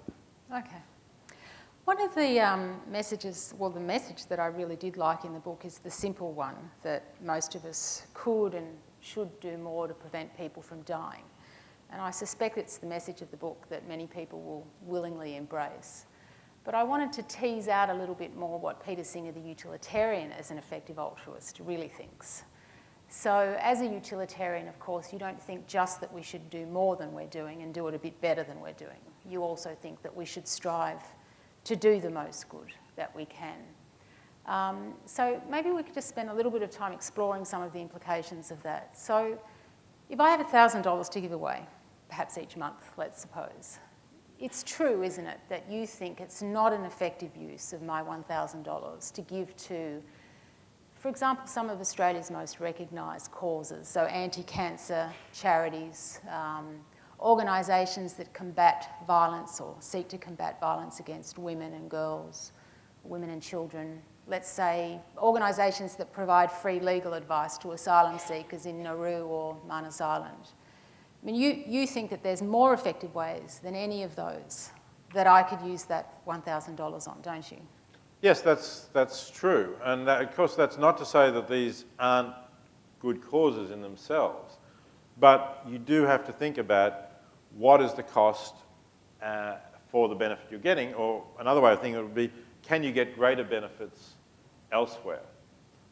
Okay. One of the messages, well, the message that I really did like in the book is the simple one, that most of us could and should do more to prevent people from dying. And I suspect it's the message of the book that many people will willingly embrace. But I wanted to tease out a little bit more what Peter Singer, the utilitarian, as an effective altruist, really thinks. So as a utilitarian, of course, you don't think just that we should do more than we're doing and do it a bit better than we're doing. You also think that we should strive to do the most good that we can. So maybe we could just spend a little bit of time exploring some of the implications of that. So if I have $1,000 to give away, perhaps each month, let's suppose, it's true, isn't it, that you think it's not an effective use of my $1,000 to give to, for example, some of Australia's most recognised causes, so anti-cancer charities, organisations that combat violence or seek to combat violence against women and girls, women and children. Let's say organisations that provide free legal advice to asylum seekers in Nauru or Manus Island. I mean, you think that there's more effective ways than any of those that I could use that $1,000 on, don't you? Yes, that's true. And of course, that's not to say that these aren't good causes in themselves. But you do have to think about what is the cost for the benefit you're getting, or another way of thinking it would be, can you get greater benefits elsewhere?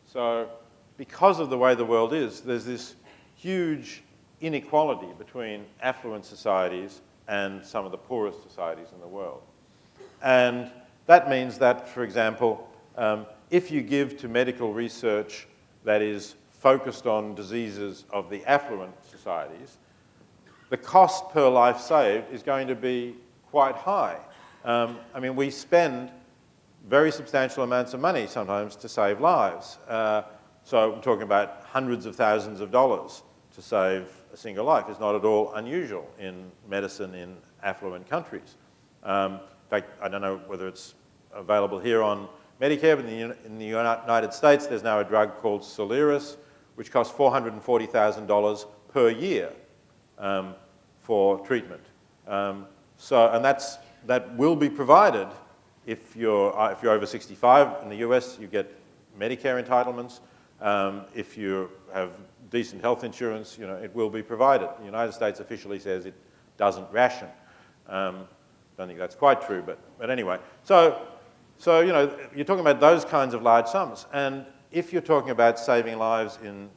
So because of the way the world is, there's this huge inequality between affluent societies and some of the poorest societies in the world. And that means that, for example, if you give to medical research that is focused on diseases of the affluent societies, the cost per life saved is going to be quite high. I mean, we spend very substantial amounts of money sometimes to save lives. So I'm talking about hundreds of thousands of dollars to save a single life. It's not at all unusual in medicine in affluent countries. In fact, I don't know whether it's available here on Medicare, but in the United States, there's now a drug called Soliris, which costs $440,000 per year for treatment. And that will be provided if you're over 65 in the US. You get Medicare entitlements. If you have decent health insurance, it will be provided. The United States officially says it doesn't ration. Don't think that's quite true, but anyway. So you're talking about those kinds of large sums. And if you're talking about saving lives in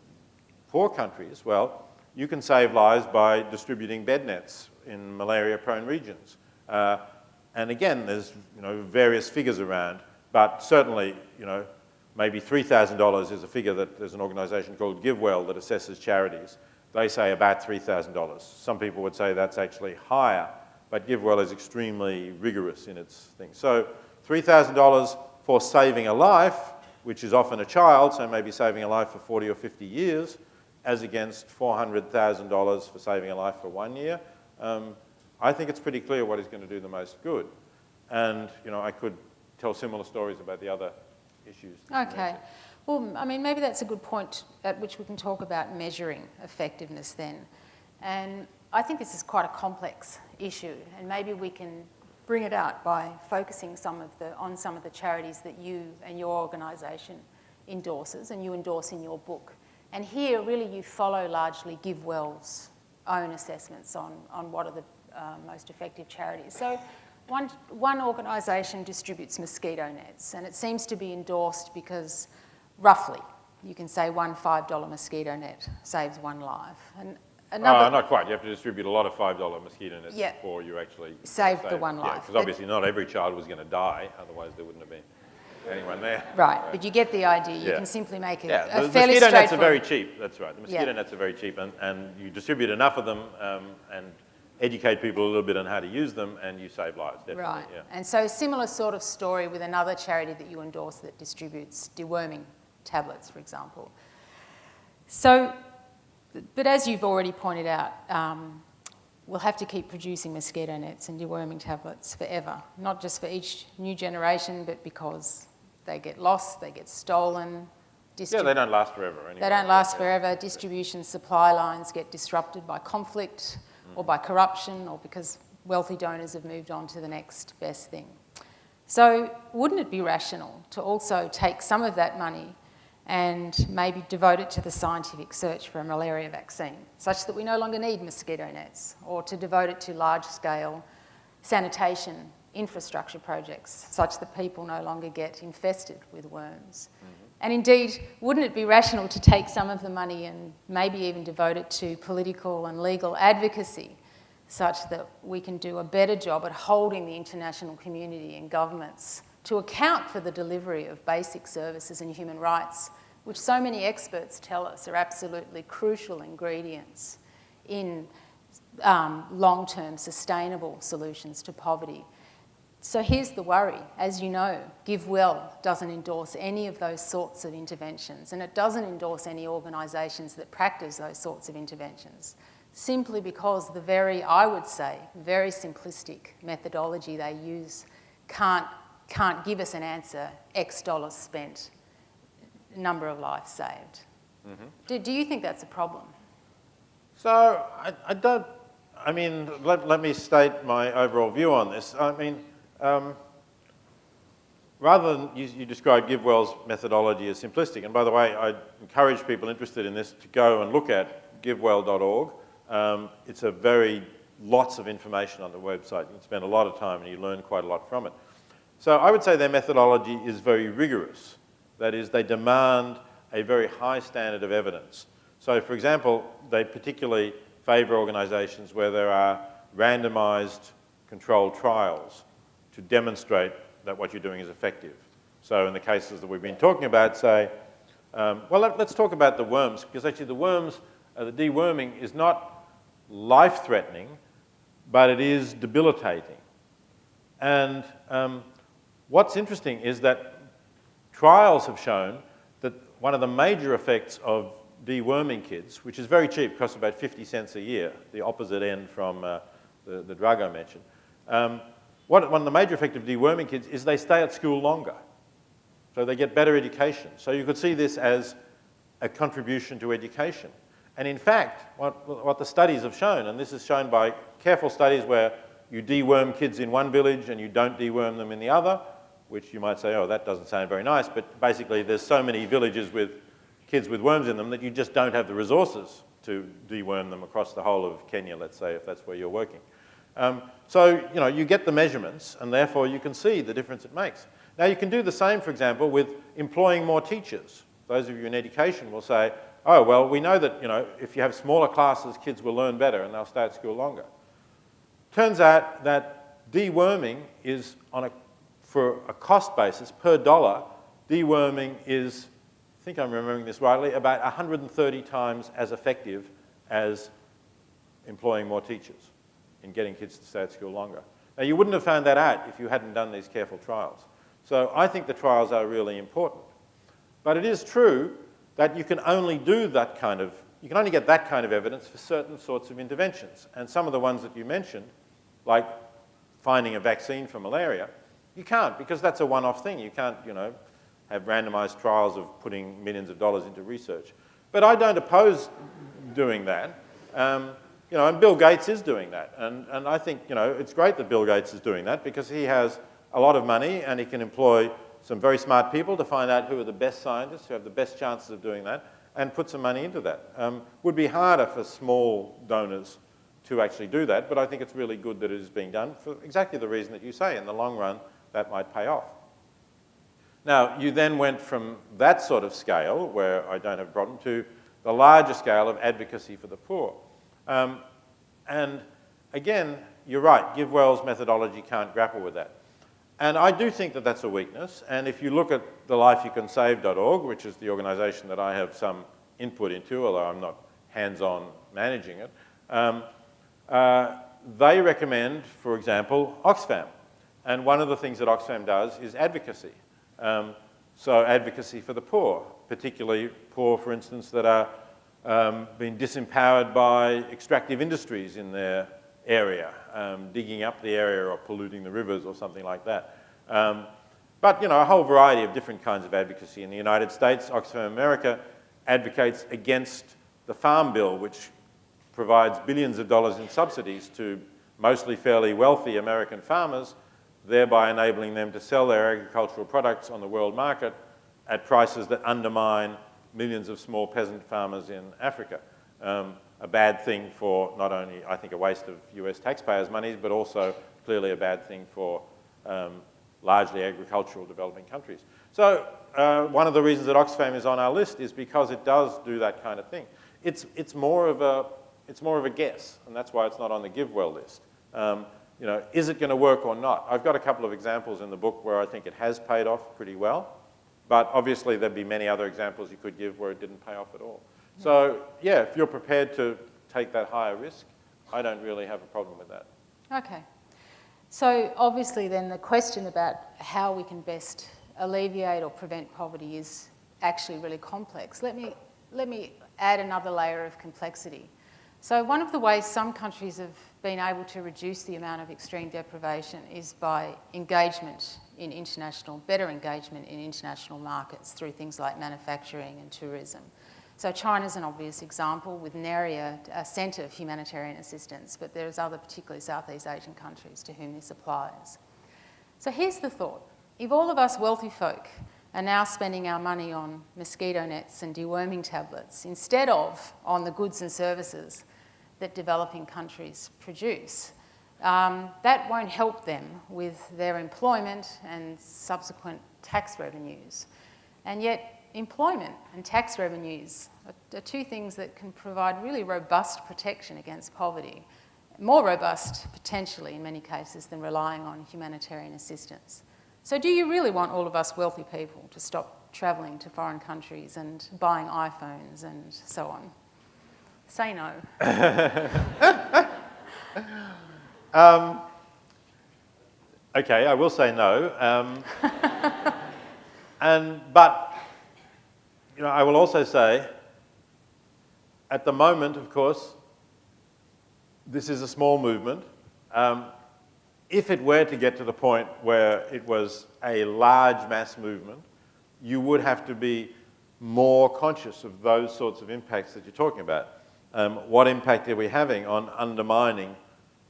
poor countries, well, you can save lives by distributing bed nets in malaria-prone regions. And again, there's various figures around, but certainly maybe $3,000 is a figure that there's an organisation called GiveWell that assesses charities. They say about $3,000. Some people would say that's actually higher, but GiveWell is extremely rigorous in its thing. So $3,000 for saving a life, which is often a child, so maybe saving a life for 40 or 50 years, as against $400,000 for saving a life for 1 year. I think it's pretty clear what is going to do the most good. And I could tell similar stories about the other issues. Okay. Well, I mean, maybe that's a good point at which we can talk about measuring effectiveness then. And I think this is quite a complex issue, and maybe we can bring it out by focusing on some of the charities that you and your organisation endorses, and you endorse in your book. And here, really, you follow largely GiveWell's own assessments on what are the most effective charities. So one organisation distributes mosquito nets, and it seems to be endorsed because, roughly, you can say one $5 mosquito net saves one life. And another, not quite. You have to distribute a lot of $5 mosquito nets before you actually save the one life. Because obviously not every child was going to die, otherwise there wouldn't have been anyone there. Right, but you get the idea. You can simply make it a fairly the mosquito nets are straightforward. very cheap, that's right. The mosquito nets are very cheap, and you distribute enough of them, educate people a little bit on how to use them, and you save lives, definitely. Right. Yeah. And so similar sort of story with another charity that you endorse that distributes deworming tablets, for example. So, but as you've already pointed out, we'll have to keep producing mosquito nets and deworming tablets forever, not just for each new generation, but because they get lost, they get stolen. Yeah, they don't last forever anyway. They don't last forever. Distribution supply lines get disrupted by conflict or by corruption or because wealthy donors have moved on to the next best thing. So wouldn't it be rational to also take some of that money and maybe devote it to the scientific search for a malaria vaccine, such that we no longer need mosquito nets, or to devote it to large-scale sanitation infrastructure projects, such that people no longer get infested with worms? And indeed, wouldn't it be rational to take some of the money and maybe even devote it to political and legal advocacy, such that we can do a better job at holding the international community and governments to account for the delivery of basic services and human rights, which so many experts tell us are absolutely crucial ingredients in long-term sustainable solutions to poverty? So here's the worry. As you know, GiveWell doesn't endorse any of those sorts of interventions, and it doesn't endorse any organisations that practice those sorts of interventions, simply because the very, I would say, very simplistic methodology they use can't give us an answer, X dollars spent, number of lives saved. Do you think that's a problem? So let me state my overall view on this. Rather than you describe GiveWell's methodology as simplistic, and by the way, I encourage people interested in this to go and look at givewell.org. It's lots of information on the website. You can spend a lot of time and you learn quite a lot from it. So I would say their methodology is very rigorous. That is, they demand a very high standard of evidence. So for example, they particularly favour organisations where there are randomised controlled trials to demonstrate that what you're doing is effective. So in the cases that we've been talking about, say, let's talk about the worms, because actually the worms, the deworming is not life-threatening, but it is debilitating. And what's interesting is that trials have shown that one of the major effects of deworming kids, which is very cheap, costs about 50 cents a year, the opposite end from the drug I mentioned, one of the major effects of deworming kids is they stay at school longer. So they get better education. So you could see this as a contribution to education. And in fact, what the studies have shown, and this is shown by careful studies where you deworm kids in one village and you don't deworm them in the other, which you might say, oh, that doesn't sound very nice, but basically there's so many villages with kids with worms in them that you just don't have the resources to deworm them across the whole of Kenya, let's say, if that's where you're working. So, you get the measurements, and therefore you can see the difference it makes. Now, you can do the same, for example, with employing more teachers. Those of you in education will say, oh, well, we know that, if you have smaller classes, kids will learn better and they'll stay at school longer. Turns out that deworming is, for a cost basis, per dollar, deworming is, I think I'm remembering this rightly, about 130 times as effective as employing more teachers in getting kids to stay at school longer. Now, you wouldn't have found that out if you hadn't done these careful trials. So I think the trials are really important. But it is true that you can only do that kind of, you can only get that kind of evidence for certain sorts of interventions. And some of the ones that you mentioned, like finding a vaccine for malaria, you can't, because that's a one-off thing. You can't, have randomized trials of putting millions of dollars into research. But I don't oppose doing that. And Bill Gates is doing that. And I think, it's great that Bill Gates is doing that because he has a lot of money and he can employ some very smart people to find out who are the best scientists, who have the best chances of doing that, and put some money into that. Would be harder for small donors to actually do that, but I think it's really good that it is being done for exactly the reason that you say. In the long run, that might pay off. Now, you then went from that sort of scale, where I don't have a problem, to the larger scale of advocacy for the poor. And again, you're right, GiveWell's methodology can't grapple with that. And I do think that that's a weakness. And if you look at the lifeyoucansave.org, which is the organisation that I have some input into, although I'm not hands-on managing it, they recommend, for example, Oxfam. And one of the things that Oxfam does is advocacy. So advocacy for the poor, particularly poor, for instance, that are being disempowered by extractive industries in their area, digging up the area or polluting the rivers or something like that. But, you know, a whole variety of different kinds of advocacy. In the United States, Oxfam America advocates against the Farm Bill, which provides billions of dollars in subsidies to mostly fairly wealthy American farmers, thereby enabling them to sell their agricultural products on the world market at prices that undermine millions of small peasant farmers in Africa. A bad thing for not only, I think, a waste of US taxpayers' money, but also clearly a bad thing for largely agricultural developing countries. So one of the reasons that Oxfam is on our list is because it does do that kind of thing. It's more of a guess, and that's why it's not on the give well list. You know, is it going to work or not? I've got a couple of examples in the book where I think it has paid off pretty well, but obviously there'd be many other examples you could give where it didn't pay off at all. So yeah, if you're prepared to take that higher risk, I don't really have a problem with that. Okay. So obviously then the question about how we can best alleviate or prevent poverty is actually really complex. Let me add another layer of complexity. So one of the ways some countries have been able to reduce the amount of extreme deprivation is by engagement in better engagement in international markets through things like manufacturing and tourism. So China's an obvious example with NERIA, a centre of humanitarian assistance, but there's other, particularly Southeast Asian countries, to whom this applies. So here's the thought. If all of us wealthy folk are now spending our money on mosquito nets and deworming tablets instead of on the goods and services that developing countries produce, that won't help them with their employment and subsequent tax revenues. And yet, employment and tax revenues are two things that can provide really robust protection against poverty, more robust, potentially, in many cases, than relying on humanitarian assistance. So do you really want all of us wealthy people to stop travelling to foreign countries and buying iPhones and so on? Say no. Okay, I will say no. But you know, I will also say, at the moment, of course, this is a small movement. If it were to get to the point where it was a large mass movement, you would have to be more conscious of those sorts of impacts that you're talking about. What impact are we having on undermining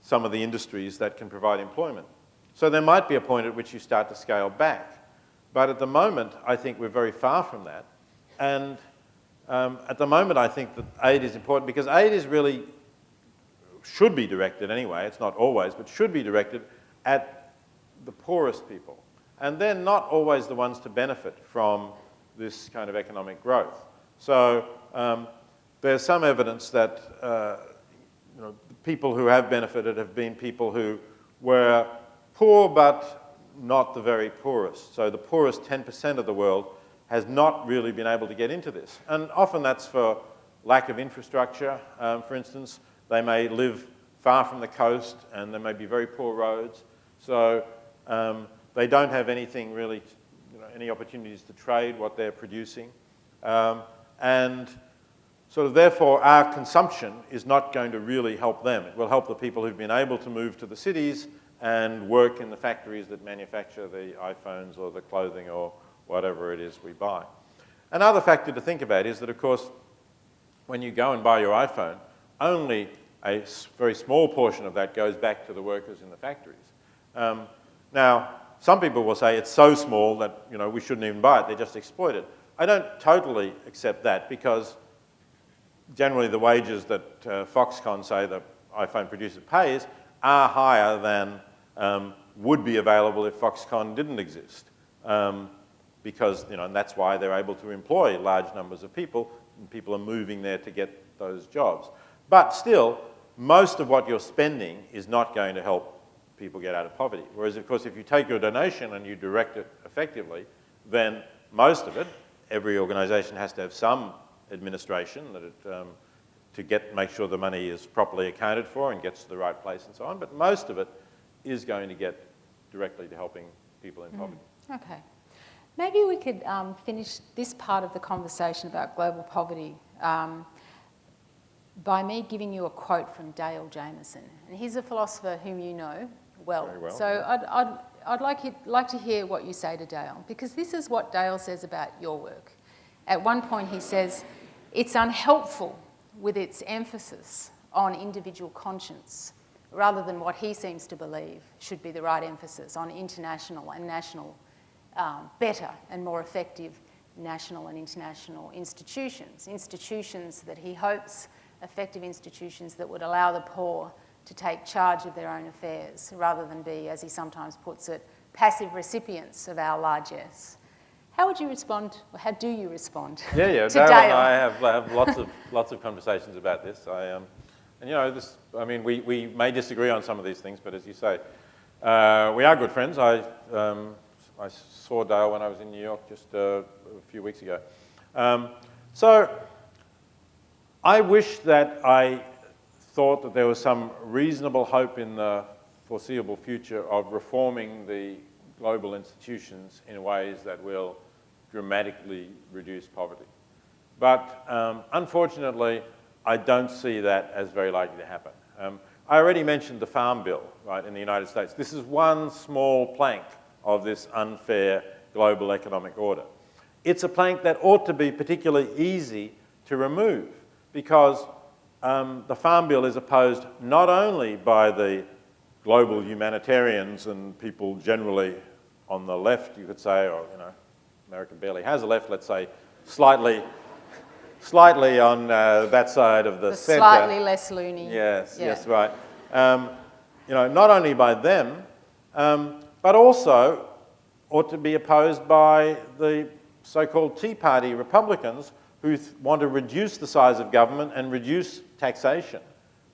some of the industries that can provide employment? So there might be a point at which you start to scale back. But at the moment, I think we're very far from that. And at the moment, I think that aid is important because aid is really, should be directed anyway, it's not always, but should be directed at the poorest people. And they're not always the ones to benefit from this kind of economic growth. So there's some evidence that you know, the people who have benefited have been people who were poor but not the very poorest. So the poorest 10% of the world has not really been able to get into this. And often that's for lack of infrastructure. For instance, they may live far from the coast and there may be very poor roads. So they don't have anything really, you know, any opportunities to trade what they're producing. And sort of therefore our consumption is not going to really help them. It will help the people who've been able to move to the cities and work in the factories that manufacture the iPhones or the clothing or whatever it is we buy. Another factor to think about is that, of course, when you go and buy your iPhone, only a very small portion of that goes back to the workers in the factories. Now, some people will say it's so small that, you know, we shouldn't even buy it, they just exploit it. I don't totally accept that because generally the wages that Foxconn, say the iPhone producer, pays are higher than would be available if Foxconn didn't exist. Because, you know, and that's why they're able to employ large numbers of people, and people are moving there to get those jobs. But still, most of what you're spending is not going to help people get out of poverty. Whereas, of course, if you take your donation and you direct it effectively, then most of it, every organisation has to have some administration that it make sure the money is properly accounted for and gets to the right place and so on, but most of it is going to get directly to helping people in poverty. Okay. Maybe we could finish this part of the conversation about global poverty by me giving you a quote from Dale Jameson. And he's a philosopher whom you know well. Very well. So I'd like to hear what you say to Dale, because this is what Dale says about your work. At one point he says, it's unhelpful with its emphasis on individual conscience, rather than what he seems to believe should be the right emphasis on international and national, better and more effective national and international institutions. Institutions that he hopes, effective institutions that would allow the poor to take charge of their own affairs, rather than be, as he sometimes puts it, passive recipients of our largesse. How would you respond, or how do you respond to Dale Dale? and I have lots of conversations about this. And you know, we may disagree on some of these things, but as you say, we are good friends. I saw Dale when I was in New York just a few weeks ago. So I wish that I thought that there was some reasonable hope in the foreseeable future of reforming the global institutions in ways that will dramatically reduce poverty. But unfortunately, I don't see that as very likely to happen. I already mentioned the Farm Bill, right, in the United States. This is one small plank of this unfair global economic order. It's a plank that ought to be particularly easy to remove, because the Farm Bill is opposed not only by the global humanitarians and people generally on the left, you could say, or, you know, America barely has a left, let's say, slightly on that side of the centre. Slightly less loony. Yes, Yeah. yes, right. You know, not only by them, but also ought to be opposed by the so-called Tea Party Republicans who want to reduce the size of government and reduce taxation.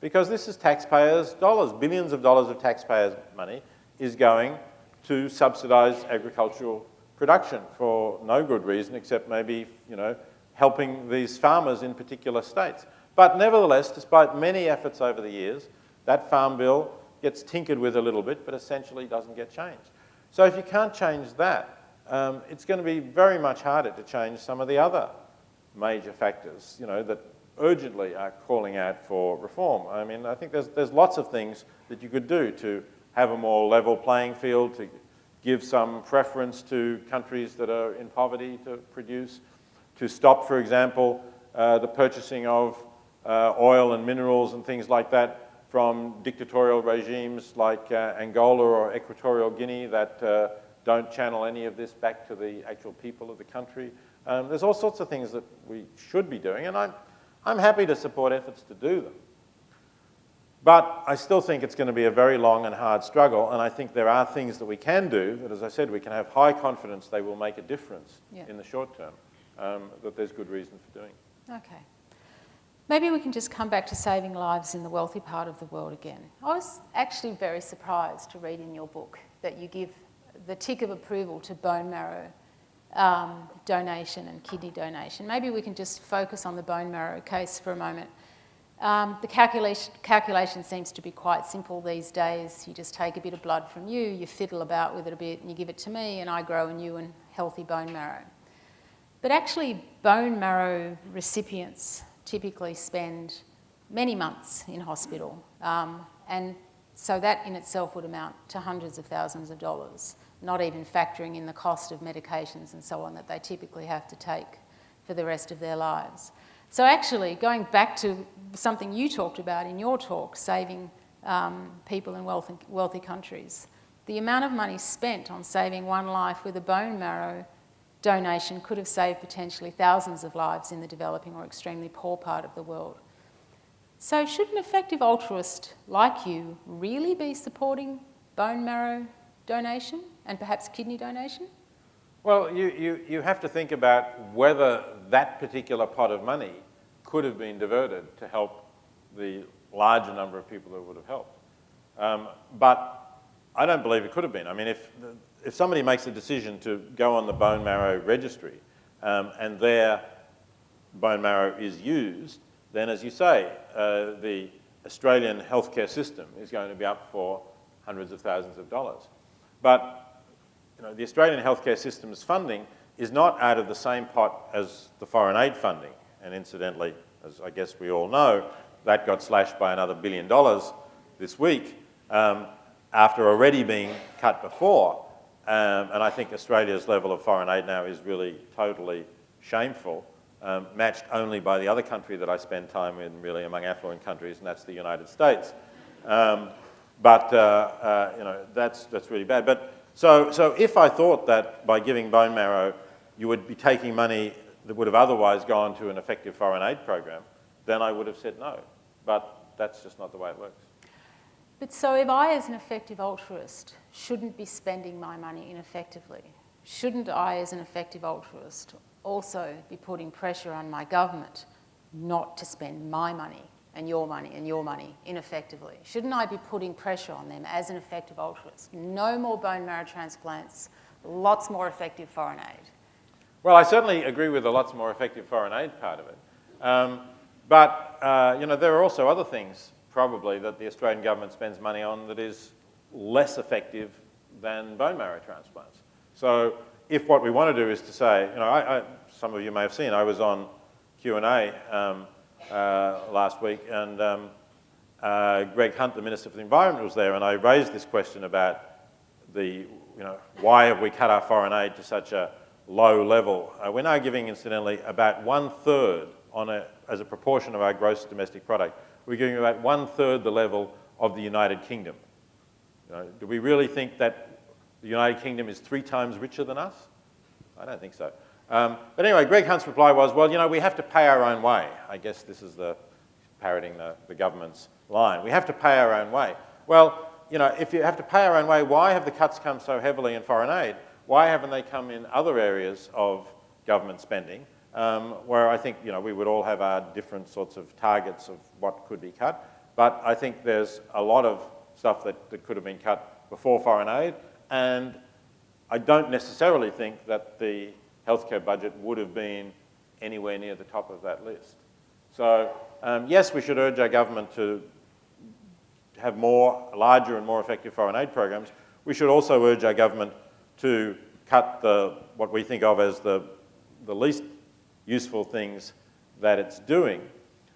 Because this is taxpayers' dollars. Billions of dollars of taxpayers' money is going to subsidise agricultural production for no good reason except maybe, you know, helping these farmers in particular states. But nevertheless, despite many efforts over the years, that Farm Bill gets tinkered with a little bit, but essentially doesn't get changed. So if you can't change that, it's going to be very much harder to change some of the other major factors, you know, that urgently are calling out for reform. I mean, I think there's lots of things that you could do to have a more level playing field, to give some preference to countries that are in poverty to produce, to stop, for example, the purchasing of oil and minerals and things like that from dictatorial regimes like Angola or Equatorial Guinea that don't channel any of this back to the actual people of the country. There's all sorts of things that we should be doing, and I'm happy to support efforts to do them. But I still think it's going to be a very long and hard struggle, and I think there are things that we can do that, as I said, we can have high confidence they will make a difference in the short term, that there's good reason for doing. Okay. Maybe we can just come back to saving lives in the wealthy part of the world again. I was actually very surprised to read in your book that you give the tick of approval to bone marrow donation and kidney donation. Maybe we can just focus on the bone marrow case for a moment. The calculation seems to be quite simple these days. You just take a bit of blood from you, you fiddle about with it a bit, and you give it to me, and I grow a new and healthy bone marrow. But actually, bone marrow recipients typically spend many months in hospital, and so that in itself would amount to hundreds of thousands of dollars, not even factoring in the cost of medications and so on that they typically have to take for the rest of their lives. So actually, going back to something you talked about in your talk, saving people in wealthy countries, the amount of money spent on saving one life with a bone marrow donation could have saved potentially thousands of lives in the developing or extremely poor part of the world. So should an effective altruist like you really be supporting bone marrow donation and perhaps kidney donation? Well, you have to think about whether that particular pot of money could have been diverted to help the larger number of people that it would have helped. But I don't believe it could have been. I mean, if somebody makes a decision to go on the bone marrow registry and their bone marrow is used, then, as you say, the Australian healthcare system is going to be up for hundreds of thousands of dollars. But the Australian healthcare system's funding is not out of the same pot as the foreign aid funding. And incidentally, as I guess we all know, that got slashed by another $1 billion this week after already being cut before. And I think Australia's level of foreign aid now is really totally shameful, matched only by the other country that I spend time in, really, among affluent countries, and that's the United States. That's really bad. But so if I thought that by giving bone marrow you would be taking money that would have otherwise gone to an effective foreign aid program, then I would have said no. But that's just not the way it works. But so if I, as an effective altruist, shouldn't be spending my money ineffectively, shouldn't I, as an effective altruist, also be putting pressure on my government not to spend my money and your money and your money ineffectively? Shouldn't I be putting pressure on them as an effective altruist? No more bone marrow transplants, lots more effective foreign aid. Well, I certainly agree with the lots more effective foreign aid part of it. But there are also other things, probably, that the Australian government spends money on that is less effective than bone marrow transplants. So if what we want to do is to say, some of you may have seen, I was on Q&A last week, and Greg Hunt, the Minister for the Environment, was there, and I raised this question about why have we cut our foreign aid to such a low level? We're now giving, incidentally, about 1/3 as a proportion of our gross domestic product. We're giving about 1/3 the level of the United Kingdom. Do we really think that the United Kingdom is 3 times richer than us? I don't think so. But anyway, Greg Hunt's reply was, well, we have to pay our own way. I guess this is parroting the government's line. We have to pay our own way. Well, if you have to pay our own way, why have the cuts come so heavily in foreign aid? Why haven't they come in other areas of government spending, where I think we would all have our different sorts of targets of what could be cut? But I think there's a lot of stuff that could have been cut before foreign aid, and I don't necessarily think that the healthcare budget would have been anywhere near the top of that list. So yes, we should urge our government to have larger and more effective foreign aid programs. We should also urge our government to cut what we think of as the least useful things that it's doing.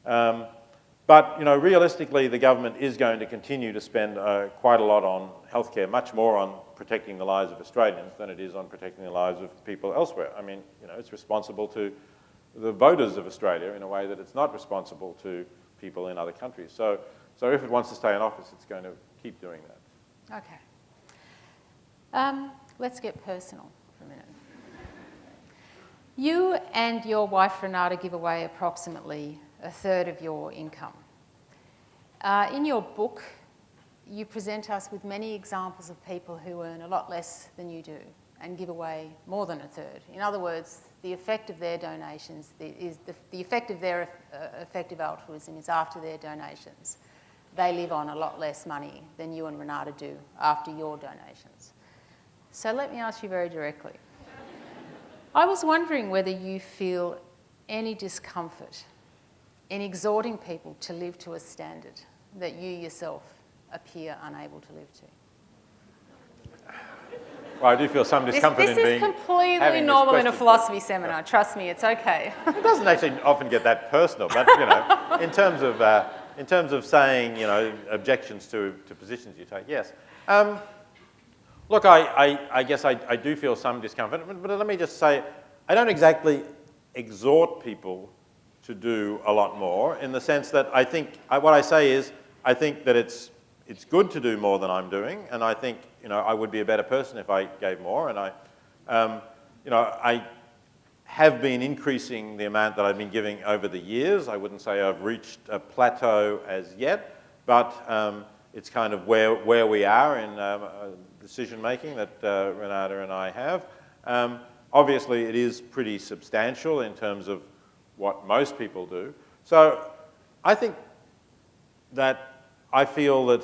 But realistically, the government is going to continue to spend quite a lot on healthcare, much more on protecting the lives of Australians than it is on protecting the lives of people elsewhere. I mean, it's responsible to the voters of Australia in a way that it's not responsible to people in other countries. So if it wants to stay in office, it's going to keep doing that. Okay. Let's get personal for a minute. You and your wife Renata give away approximately 1/3 of your income. In your book, you present us with many examples of people who earn a lot less than you do and give away more than 1/3. In other words, the effect of their donations the effect of their effective altruism is after their donations. They live on a lot less money than you and Renata do after your donations. So let me ask you very directly. I was wondering whether you feel any discomfort in exhorting people to live to a standard that you yourself appear unable to live to. Well, I do feel some discomfort This in is completely normal in a philosophy seminar. Trust me, it's okay. It doesn't actually often get that personal, but in terms of saying objections to positions you take, yes. Look, I guess I do feel some discomfort, but let me just say, I don't exactly exhort people to do a lot more, in the sense that I think, what I say is, I think that it's good to do more than I'm doing, and I think, I would be a better person if I gave more, and I have been increasing the amount that I've been giving over the years. I wouldn't say I've reached a plateau as yet, but it's kind of where we are in decision making that Renata and I have. Obviously, it is pretty substantial in terms of what most people do. So I think that I feel that,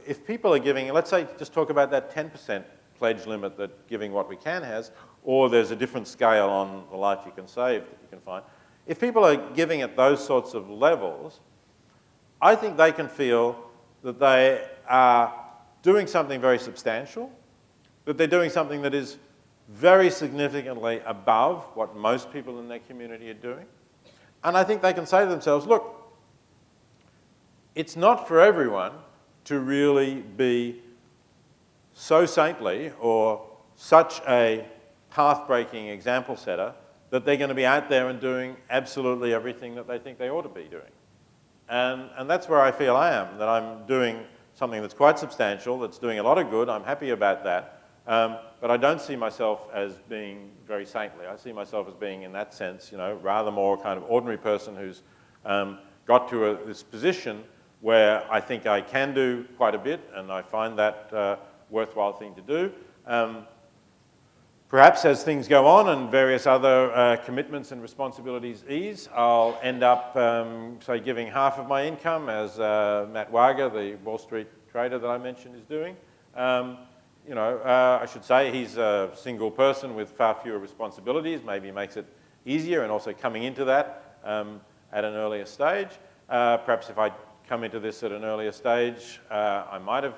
if people are giving, let's say, just talk about that 10% pledge limit that Giving What We Can has, or there's a different scale on the life you can save that you can find. if people are giving at those sorts of levels, I think they can feel that they are doing something very substantial, that they're doing something that is very significantly above what most people in their community are doing. And I think they can say to themselves, look, it's not for everyone to really be so saintly or such a path-breaking example setter that they're going to be out there and doing absolutely everything that they think they ought to be doing. And that's where I feel I am, that I'm doing something that's quite substantial, that's doing a lot of good. I'm happy about that. But I don't see myself as being very saintly. I see myself as being, in that sense, you know, rather more kind of ordinary person who's got to this position where I think I can do quite a bit, and I find that worthwhile thing to do. Perhaps as things go on and various other commitments and responsibilities ease, I'll end up, say, giving half of my income, as Matt Wager, the Wall Street trader that I mentioned, is doing. You know, I should say he's a single person with far fewer responsibilities. Maybe makes it easier, and also coming into that at an earlier stage. Perhaps if I'd come into this at an earlier stage, I might have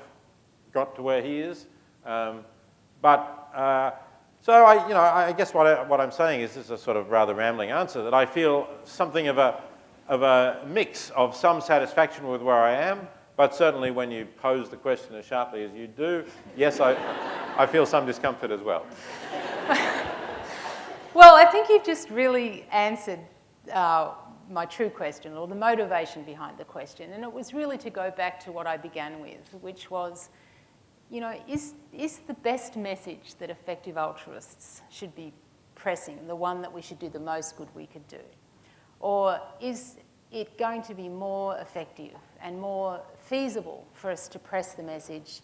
got to where he is. So I guess what I'm saying is, this is a sort of rather rambling answer, that I feel something of a mix of some satisfaction with where I am, but certainly when you pose the question as sharply as you do, yes, I feel some discomfort as well. Well, I think you've just really answered my true question, or the motivation behind the question, and it was really to go back to what I began with, which was, you know, is the best message that effective altruists should be pressing the one that we should do the most good we could do? Or is it going to be more effective and more feasible for us to press the message,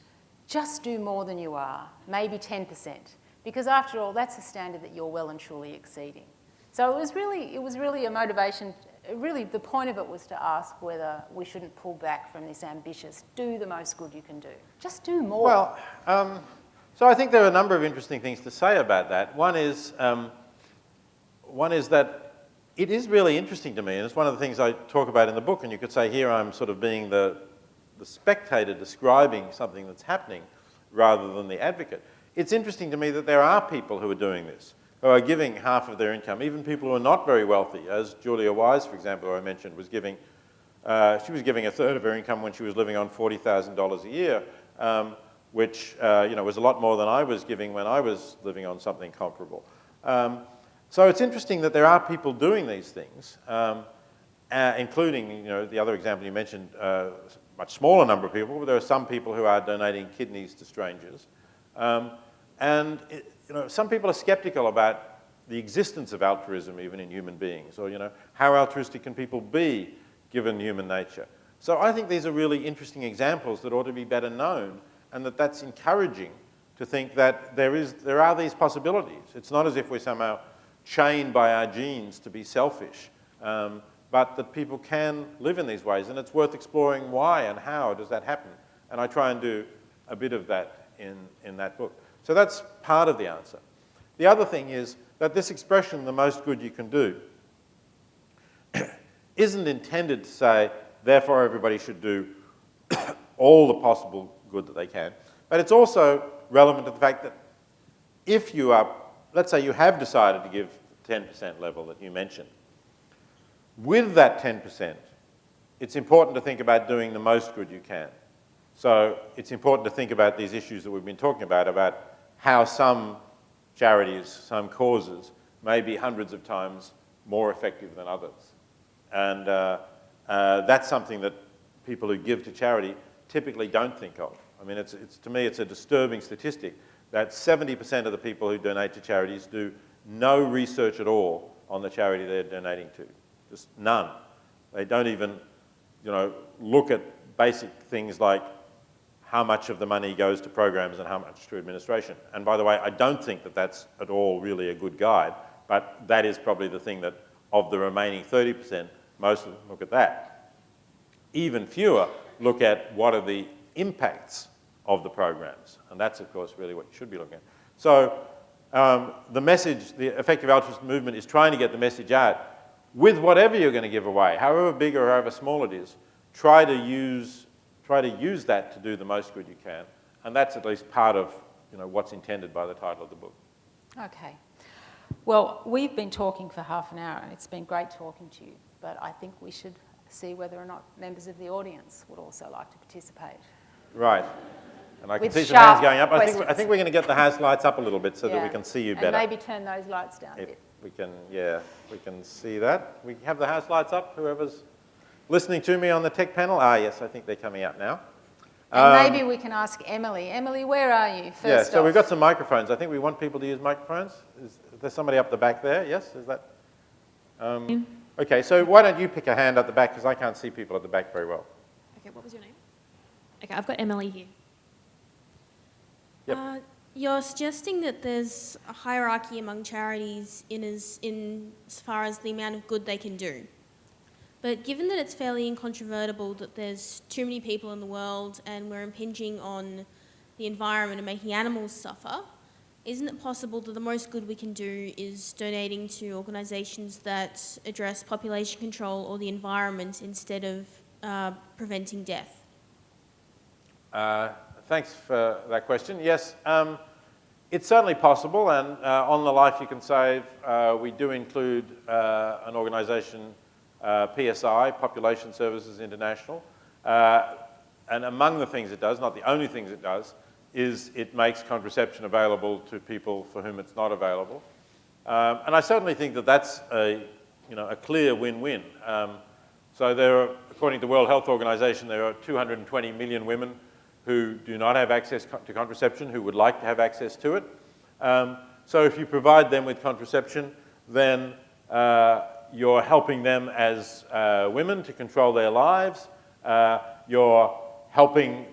just do more than you are, maybe 10%? Because after all, that's a standard that you're well and truly exceeding. So it was really a motivation. Really, the point of it was to ask whether we shouldn't pull back from this ambitious, do the most good you can do. Just do more. Well, so I think there are a number of interesting things to say about that. One is that it is really interesting to me, and it's one of the things I talk about in the book, and you could say here I'm sort of being the spectator describing something that's happening rather than the advocate. It's interesting to me that there are people who are doing this, who are giving half of their income, even people who are not very wealthy, as Julia Wise, for example, who I mentioned, was giving. She was giving a third of her income when she was living on $40,000 a year, which was a lot more than I was giving when I was living on something comparable. So it's interesting that there are people doing these things, including, the other example you mentioned, much smaller number of people, but there are some people who are donating kidneys to strangers. Some people are skeptical about the existence of altruism even in human beings, or, how altruistic can people be given human nature? So I think these are really interesting examples that ought to be better known, and that's encouraging to think that there are these possibilities. It's not as if we're somehow chained by our genes to be selfish, but that people can live in these ways, and it's worth exploring why and how does that happen. And I try and do a bit of that in that book. So that's part of the answer. The other thing is that this expression, the most good you can do, isn't intended to say, therefore everybody should do all the possible good that they can. But it's also relevant to the fact that if you are, let's say you have decided to give the 10% level that you mentioned, with that 10%, it's important to think about doing the most good you can. So it's important to think about these issues that we've been talking about how some charities, some causes, may be hundreds of times more effective than others. And that's something that people who give to charity typically don't think of. I mean, to me, it's a disturbing statistic that 70% of the people who donate to charities do no research at all on the charity they're donating to. Just none. They don't even, look at basic things like how much of the money goes to programs and how much to administration. And by the way, I don't think that that's at all really a good guide, but that is probably the thing that, of the remaining 30%, most of them look at that. Even fewer look at what are the impacts of the programs. And that's, of course, really what you should be looking at. So the message, the effective altruism movement is trying to get the message out with whatever you're going to give away, however big or however small it is, try to use that to do the most good you can. And that's at least part of what's intended by the title of the book. Okay. Well, we've been talking for half an hour, and it's been great talking to you, but I think we should see whether or not members of the audience would also like to participate. Right. And I can With see some hands sharp going up. I think questions. we're going to get the house lights up a little bit so that we Yeah. can see you And better. maybe turn those lights down a If bit. we can, we can see that. We have the house lights up, whoever's listening to me on the tech panel. Ah, yes, I think they're coming up now. And maybe we can ask Emily. Emily, where are you? First so off. we've got some microphones. I think we want people to use microphones. Is there somebody up the back there? Yes, is that? Okay, so why don't you pick a hand at the back, because I can't see people at the back very well. Okay, what was your name? Okay, I've got Emily here. Yep. You're suggesting that there's a hierarchy among charities in as far as the amount of good they can do. But given that it's fairly incontrovertible that there's too many people in the world and we're impinging on the environment and making animals suffer, isn't it possible that the most good we can do is donating to organisations that address population control or the environment instead of preventing death? Thanks for that question. Yes, it's certainly possible, and on the Life You Can Save, we do include an organisation, PSI, Population Services International, and among the things it does, not the only things it does, is it makes contraception available to people for whom it's not available. And I certainly think that that's a clear win-win. So there are, according to the World Health Organization, there are 220 million women who do not have access to contraception, who would like to have access to it. So if you provide them with contraception, then you're helping them as women to control their lives. You're helping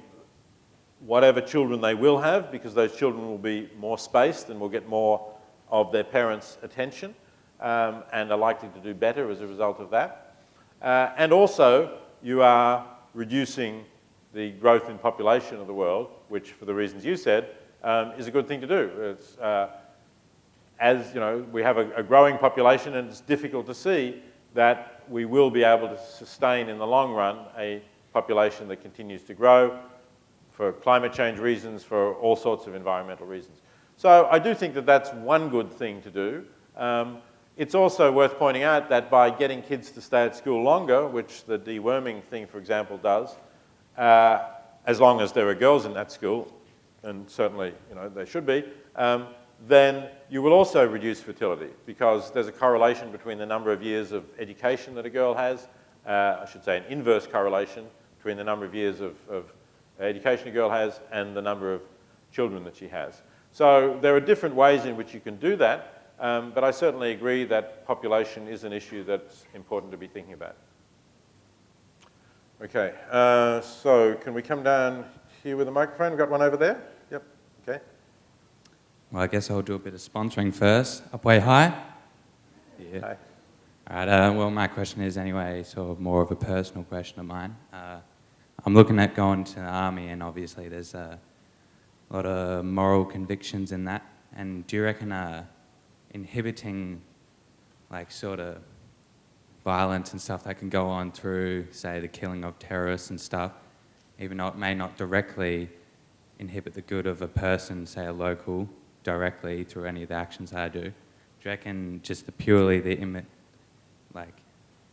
whatever children they will have, because those children will be more spaced and will get more of their parents' attention and are likely to do better as a result of that. And also, you are reducing the growth in population of the world, which, for the reasons you said, is a good thing to do. It's, as you know, we have a growing population, and it's difficult to see that we will be able to sustain in the long run a population that continues to grow for climate change reasons, for all sorts of environmental reasons. So I do think that that's one good thing to do. It's also worth pointing out that by getting kids to stay at school longer, which the deworming thing, for example, does, as long as there are girls in that school, and certainly there should be, then you will also reduce fertility, because there's a correlation between the number of years of education that a girl has, I should say an inverse correlation between the number of years of education a girl has and the number of children that she has. So there are different ways in which you can do that, but I certainly agree that population is an issue that's important to be thinking about. Okay, so can we come down here with a microphone? We've got one over there? Yep, okay. Well, I guess I'll do a bit of sponsoring first. Up way high? Yeah. Hi. All right, well, my question is anyway sort of more of a personal question of mine. I'm looking at going to the army, and obviously there's a lot of moral convictions in that. And do you reckon inhibiting like sort of violence and stuff that can go on through, say, the killing of terrorists and stuff, even though it may not directly inhibit the good of a person, say a local, directly through any of the actions I do you reckon just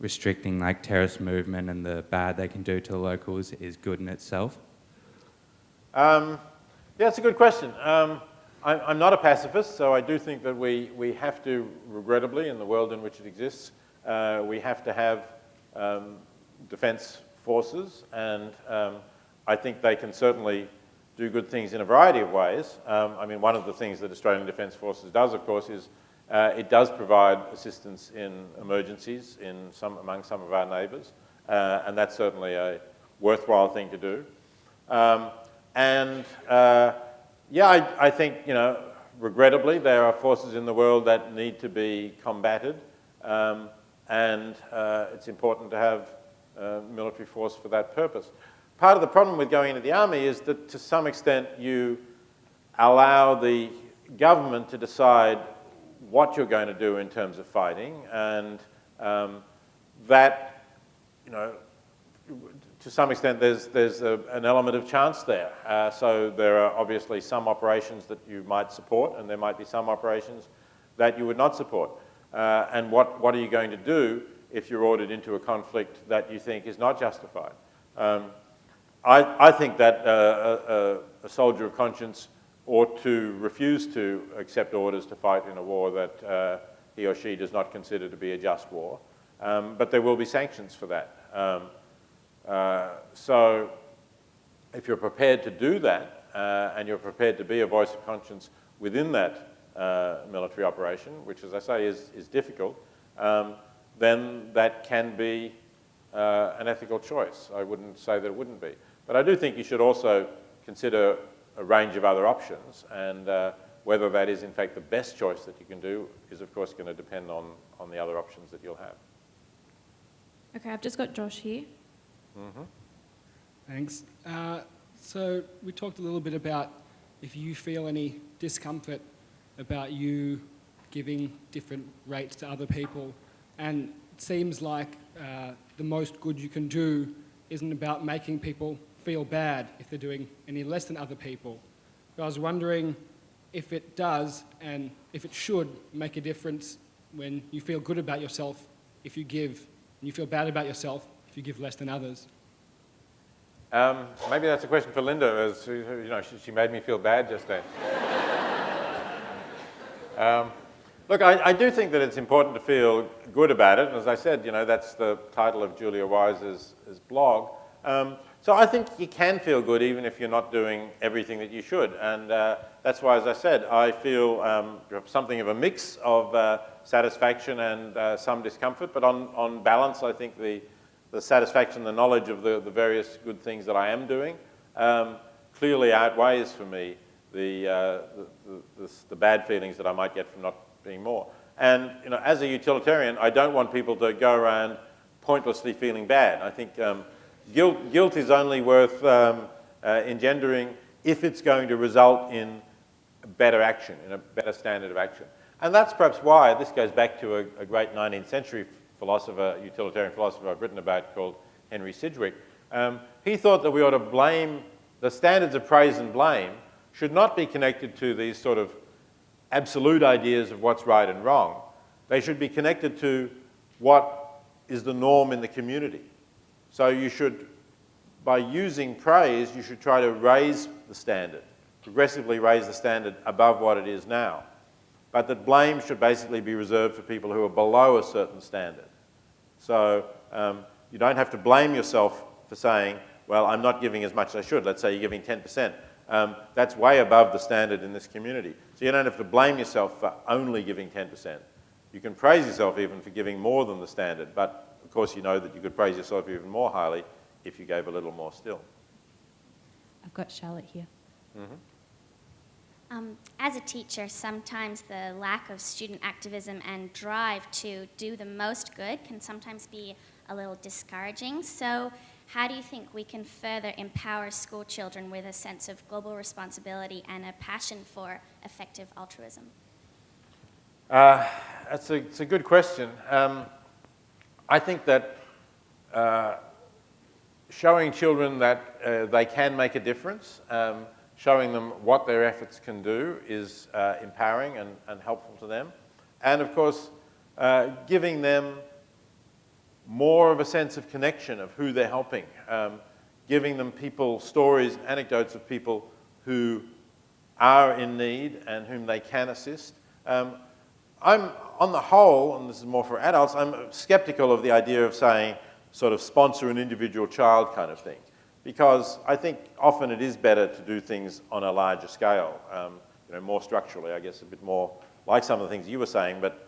restricting like terrorist movement and the bad they can do to the locals is good in itself? Yeah, it's a good question. I'm not a pacifist, so I do think that we have to, regrettably, in the world in which it exists, we have to have defence forces, and I think they can certainly do good things in a variety of ways. I mean, one of the things that Australian Defence Forces does, of course, is it does provide assistance in emergencies among some of our neighbours, and that's certainly a worthwhile thing to do. Yeah, I think, regrettably, there are forces in the world that need to be combated, and it's important to have military force for that purpose. Part of the problem with going into the army is that, to some extent, you allow the government to decide what you're going to do in terms of fighting, and that, you know, to some extent there's an element of chance there. So there are obviously some operations that you might support, and there might be some operations that you would not support. And what are you going to do if you're ordered into a conflict that you think is not justified? I think that a soldier of conscience ought to refuse to accept orders to fight in a war that he or she does not consider to be a just war. But there will be sanctions for that. So if you're prepared to do that, and you're prepared to be a voice of conscience within that military operation, which, as I say, is difficult, then that can be an ethical choice. I wouldn't say that it wouldn't be. But I do think you should also consider a range of other options, and whether that is, in fact, the best choice that you can do is, of course, going to depend on the other options that you'll have. Okay, I've just got Josh here. Mm-hmm. Thanks. So we talked a little bit about if you feel any discomfort about you giving different rates to other people, and it seems like the most good you can do isn't about making people feel bad if they're doing any less than other people. But I was wondering if it does, and if it should make a difference when you feel good about yourself if you give, and you feel bad about yourself if you give less than others. Maybe that's a question for Linda, as you know, she made me feel bad just then. Look, I do think that it's important to feel good about it, and as I said, you know, that's the title of Julia Wise's blog. So I think you can feel good even if you're not doing everything that you should, and that's why, as I said, I feel something of a mix of satisfaction and some discomfort, but on balance, I think the satisfaction, the knowledge of the various good things that I am doing clearly outweighs for me the bad feelings that I might get from not being more. And you know, as a utilitarian, I don't want people to go around pointlessly feeling bad. I think guilt is only worth engendering if it's going to result in better action, in a better standard of action. And that's perhaps why, this goes back to a great 19th century philosopher, utilitarian philosopher I've written about called Henry Sidgwick. He thought that we ought to blame, the standards of praise and blame should not be connected to these sort of absolute ideas of what's right and wrong. They should be connected to what is the norm in the community. So you should, by using praise, you should try to raise the standard, progressively raise the standard above what it is now. But that blame should basically be reserved for people who are below a certain standard. So you don't have to blame yourself for saying, well, I'm not giving as much as I should. Let's say you're giving 10%. That's way above the standard in this community. So you don't have to blame yourself for only giving 10%. You can praise yourself even for giving more than the standard, but of course you know that you could praise yourself even more highly if you gave a little more still. I've got Charlotte here. Mm-hmm. As a teacher, sometimes the lack of student activism and drive to do the most good can sometimes be a little discouraging. So how do you think we can further empower school children with a sense of global responsibility and a passion for effective altruism? It's a good question. I think that showing children that they can make a difference, showing them what their efforts can do is empowering and helpful to them. And of course, giving them more of a sense of connection of who they're helping, giving them stories, anecdotes of people who are in need and whom they can assist. I'm, on the whole, and this is more for adults, I'm skeptical of the idea of saying sort of sponsor an individual child kind of thing, because I think often it is better to do things on a larger scale, you know, more structurally, I guess, a bit more like some of the things you were saying, but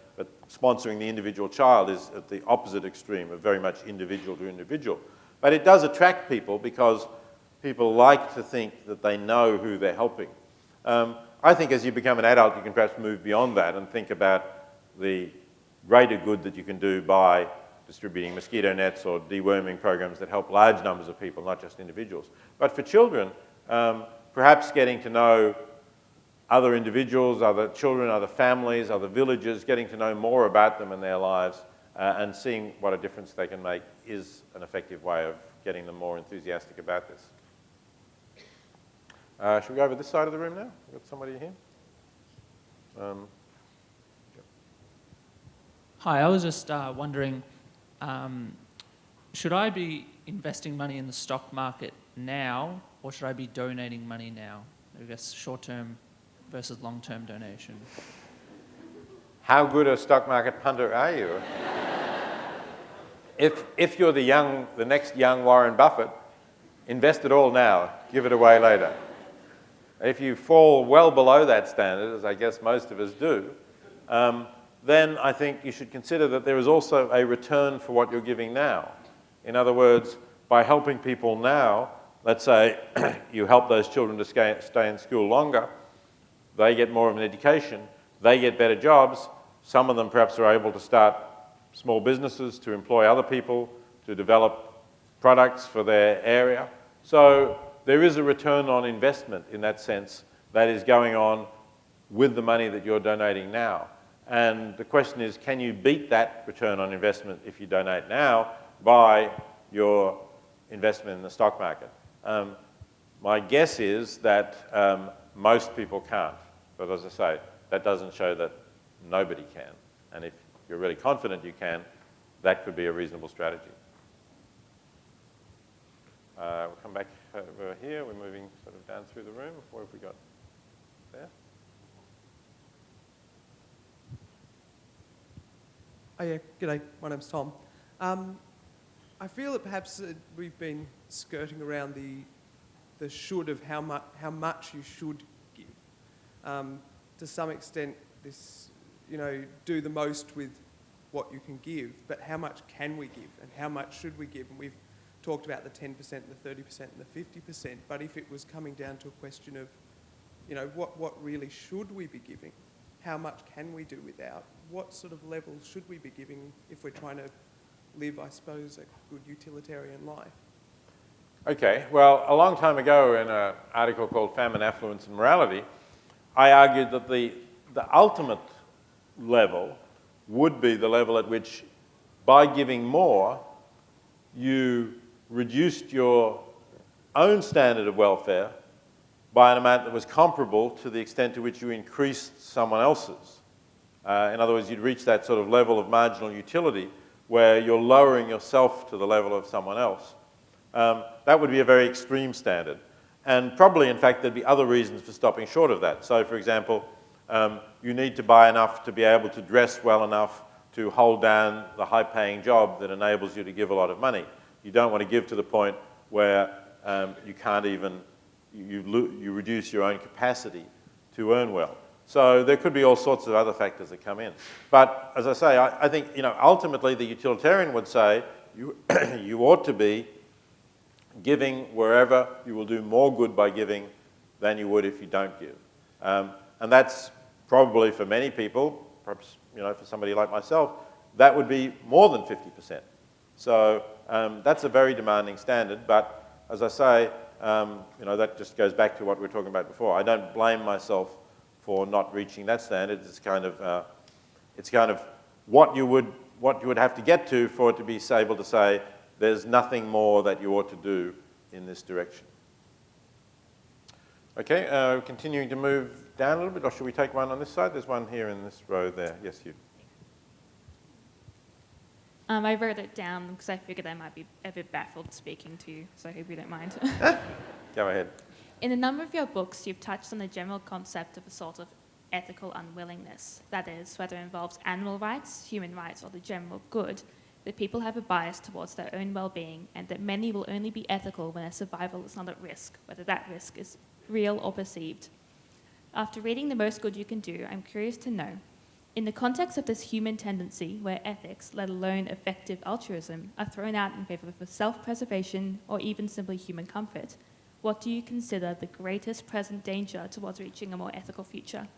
sponsoring the individual child is at the opposite extreme of very much individual to individual. But it does attract people because people like to think that they know who they're helping. I think as you become an adult, you can perhaps move beyond that and think about the greater good that you can do by distributing mosquito nets or deworming programs that help large numbers of people, not just individuals. But for children, perhaps getting to know other individuals, other children, other families, other villages, getting to know more about them and their lives and seeing what a difference they can make is an effective way of getting them more enthusiastic about this. Should we go over this side of the room now? We've got somebody here. Hi, I was just wondering, should I be investing money in the stock market now, or should I be donating money now? I guess short-term versus long-term donation. How good a stock market punter are you? If you're the next young Warren Buffett, invest it all now, give it away later. If you fall well below that standard, as I guess most of us do, then I think you should consider that there is also a return for what you're giving now. In other words, by helping people now, let's say you help those children to stay in school longer, they get more of an education, they get better jobs, some of them perhaps are able to start small businesses, to employ other people, to develop products for their area. So there is a return on investment in that sense that is going on with the money that you're donating now. And the question is, can you beat that return on investment if you donate now by your investment in the stock market? My guess is that most people can't. But as I say, that doesn't show that nobody can. And if you're really confident you can, that could be a reasonable strategy. We'll come back over here. We're moving sort of down through the room. What have we got there? Oh yeah, g'day, my name's Tom. I feel that perhaps we've been skirting around the should of how much you should give. To some extent, this, do the most with what you can give, but how much can we give and how much should we give? And we've talked about the 10%, the 30% and the 50%, but if it was coming down to a question of, what really should we be giving? How much can we do without? What sort of level should we be giving if we're trying to live, I suppose, a good utilitarian life? Okay, well, a long time ago in an article called Famine, Affluence and Morality, I argued that the ultimate level would be the level at which, by giving more, you reduced your own standard of welfare by an amount that was comparable to the extent to which you increased someone else's. In other words, you'd reach that sort of level of marginal utility where you're lowering yourself to the level of someone else. That would be a very extreme standard. And probably, in fact, there'd be other reasons for stopping short of that. So, for example, you need to buy enough to be able to dress well enough to hold down the high-paying job that enables you to give a lot of money. You don't want to give to the point where you can't even, you reduce your own capacity to earn well. So there could be all sorts of other factors that come in. But as I say, I think, ultimately the utilitarian would say you ought to be giving wherever you will do more good by giving than you would if you don't give. And that's probably for many people, perhaps for somebody like myself, that would be more than 50%. So that's a very demanding standard, but as I say, that just goes back to what we were talking about before. I don't blame myself for not reaching that standard. It's kind of what you would have to get to for it to be able to say there's nothing more that you ought to do in this direction. Okay, continuing to move down a little bit, or should we take one on this side? There's one here in this row there. Yes, you. I wrote it down because I figured I might be a bit baffled speaking to you, so I hope you don't mind. Go ahead. In a number of your books, you've touched on the general concept of a sort of ethical unwillingness. That is, whether it involves animal rights, human rights, or the general good, that people have a bias towards their own well-being, and that many will only be ethical when their survival is not at risk, whether that risk is real or perceived. After reading The Most Good You Can Do, I'm curious to know, in the context of this human tendency where ethics, let alone effective altruism, are thrown out in favour of self-preservation or even simply human comfort, what do you consider the greatest present danger towards reaching a more ethical future?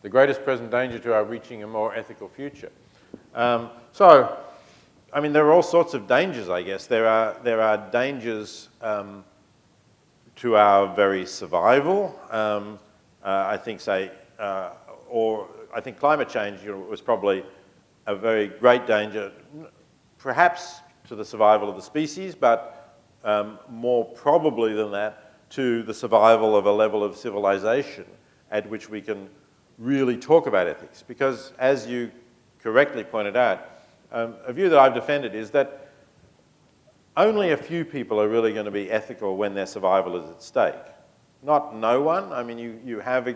The greatest present danger to our reaching a more ethical future. So, I mean, there are all sorts of dangers, I guess. There are dangers to our very survival. I think, I think climate change was probably a very great danger, perhaps to the survival of the species, but more probably than that, to the survival of a level of civilization at which we can really talk about ethics. Because, as you correctly pointed out, a view that I've defended is that only a few people are really going to be ethical when their survival is at stake. Not no one. I mean, you have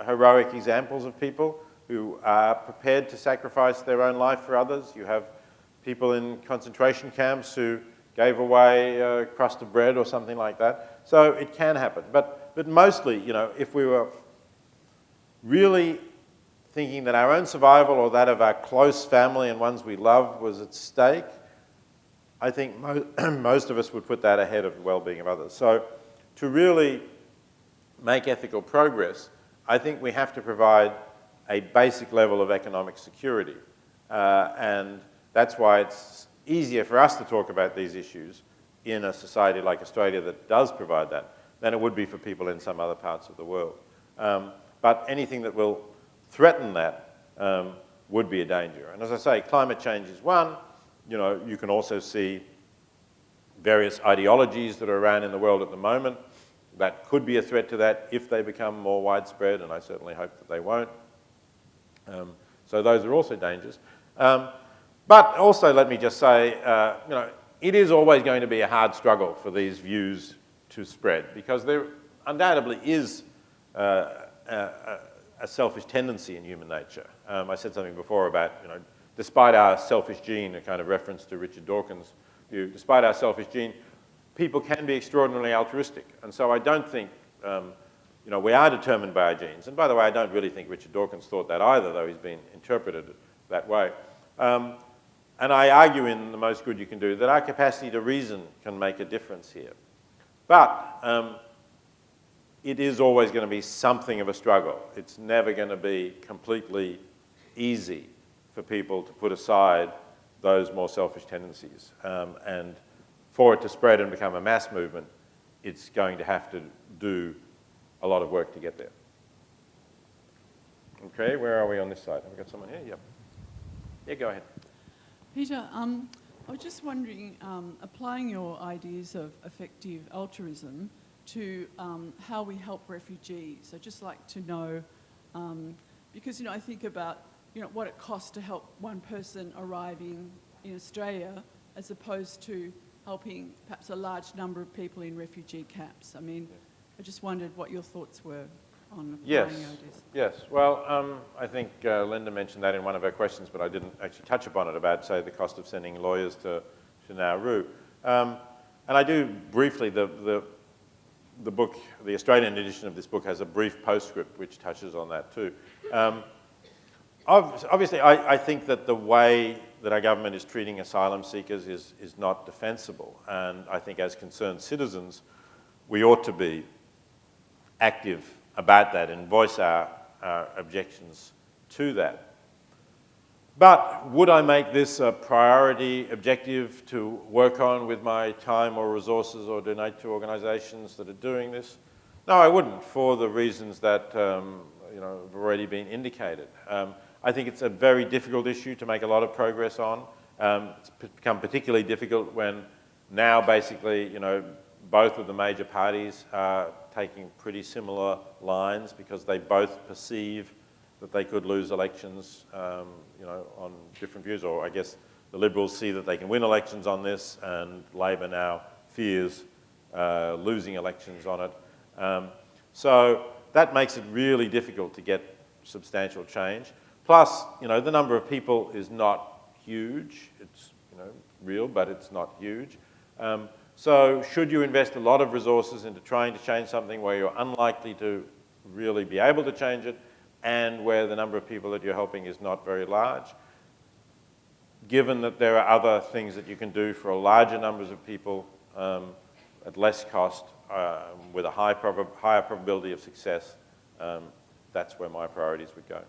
heroic examples of people who are prepared to sacrifice their own life for others. You have people in concentration camps who gave away a crust of bread or something like that. So it can happen. But mostly, you know, if we were really thinking that our own survival or that of our close family and ones we love was at stake, I think most of us would put that ahead of the well-being of others. So to really make ethical progress, I think we have to provide a basic level of economic security. And that's why it's easier for us to talk about these issues in a society like Australia that does provide that than it would be for people in some other parts of the world. But anything that will threaten that would be a danger. And as I say, climate change is one. You know, you can also see various ideologies that are around in the world at the moment that could be a threat to that if they become more widespread, and I certainly hope that they won't. So those are also dangers. But also, let me just say, you know, it is always going to be a hard struggle for these views to spread, because there undoubtedly is a selfish tendency in human nature. I said something before about, you know, despite our selfish gene, a kind of reference to Richard Dawkins' view, despite our selfish gene, people can be extraordinarily altruistic. And so I don't think, you know, we are determined by our genes. And by the way, I don't really think Richard Dawkins thought that either, though he's been interpreted that way. And I argue in The Most Good You Can Do that our capacity to reason can make a difference here. But it is always going to be something of a struggle. It's never going to be completely easy for people to put aside those more selfish tendencies. And for it to spread and become a mass movement, it's going to have to do a lot of work to get there. Okay, where are we on this side? Have we got someone here? Yep. Yeah, go ahead. Peter, I was just wondering, applying your ideas of effective altruism to how we help refugees. I'd just like to know, because, you know, I think about, you know, what it costs to help one person arriving in Australia as opposed to helping perhaps a large number of people in refugee camps. I mean, I just wondered what your thoughts were on applying ideas. Yes. Well, I think Linda mentioned that in one of her questions, but I didn't actually touch upon it about, say, the cost of sending lawyers to Nauru. And I do briefly, the book, the Australian edition of this book has a brief postscript which touches on that too. Obviously, I think that the way that our government is treating asylum seekers is not defensible. And I think as concerned citizens, we ought to be active about that and voice our objections to that. But would I make this a priority objective to work on with my time or resources or donate to organisations that are doing this? No, I wouldn't, for the reasons that you know, have already been indicated. I think it's a very difficult issue to make a lot of progress on. It's become particularly difficult when now basically, you know, both of the major parties are taking pretty similar lines because they both perceive that they could lose elections, you know, on different views. Or I guess the Liberals see that they can win elections on this, and Labor now fears losing elections on it. So that makes it really difficult to get substantial change. Plus, you know, the number of people is not huge. It's, you know, real, but it's not huge. So should you invest a lot of resources into trying to change something where you're unlikely to really be able to change it and where the number of people that you're helping is not very large? Given that there are other things that you can do for a larger numbers of people at less cost with a higher probability of success, that's where my priorities would go.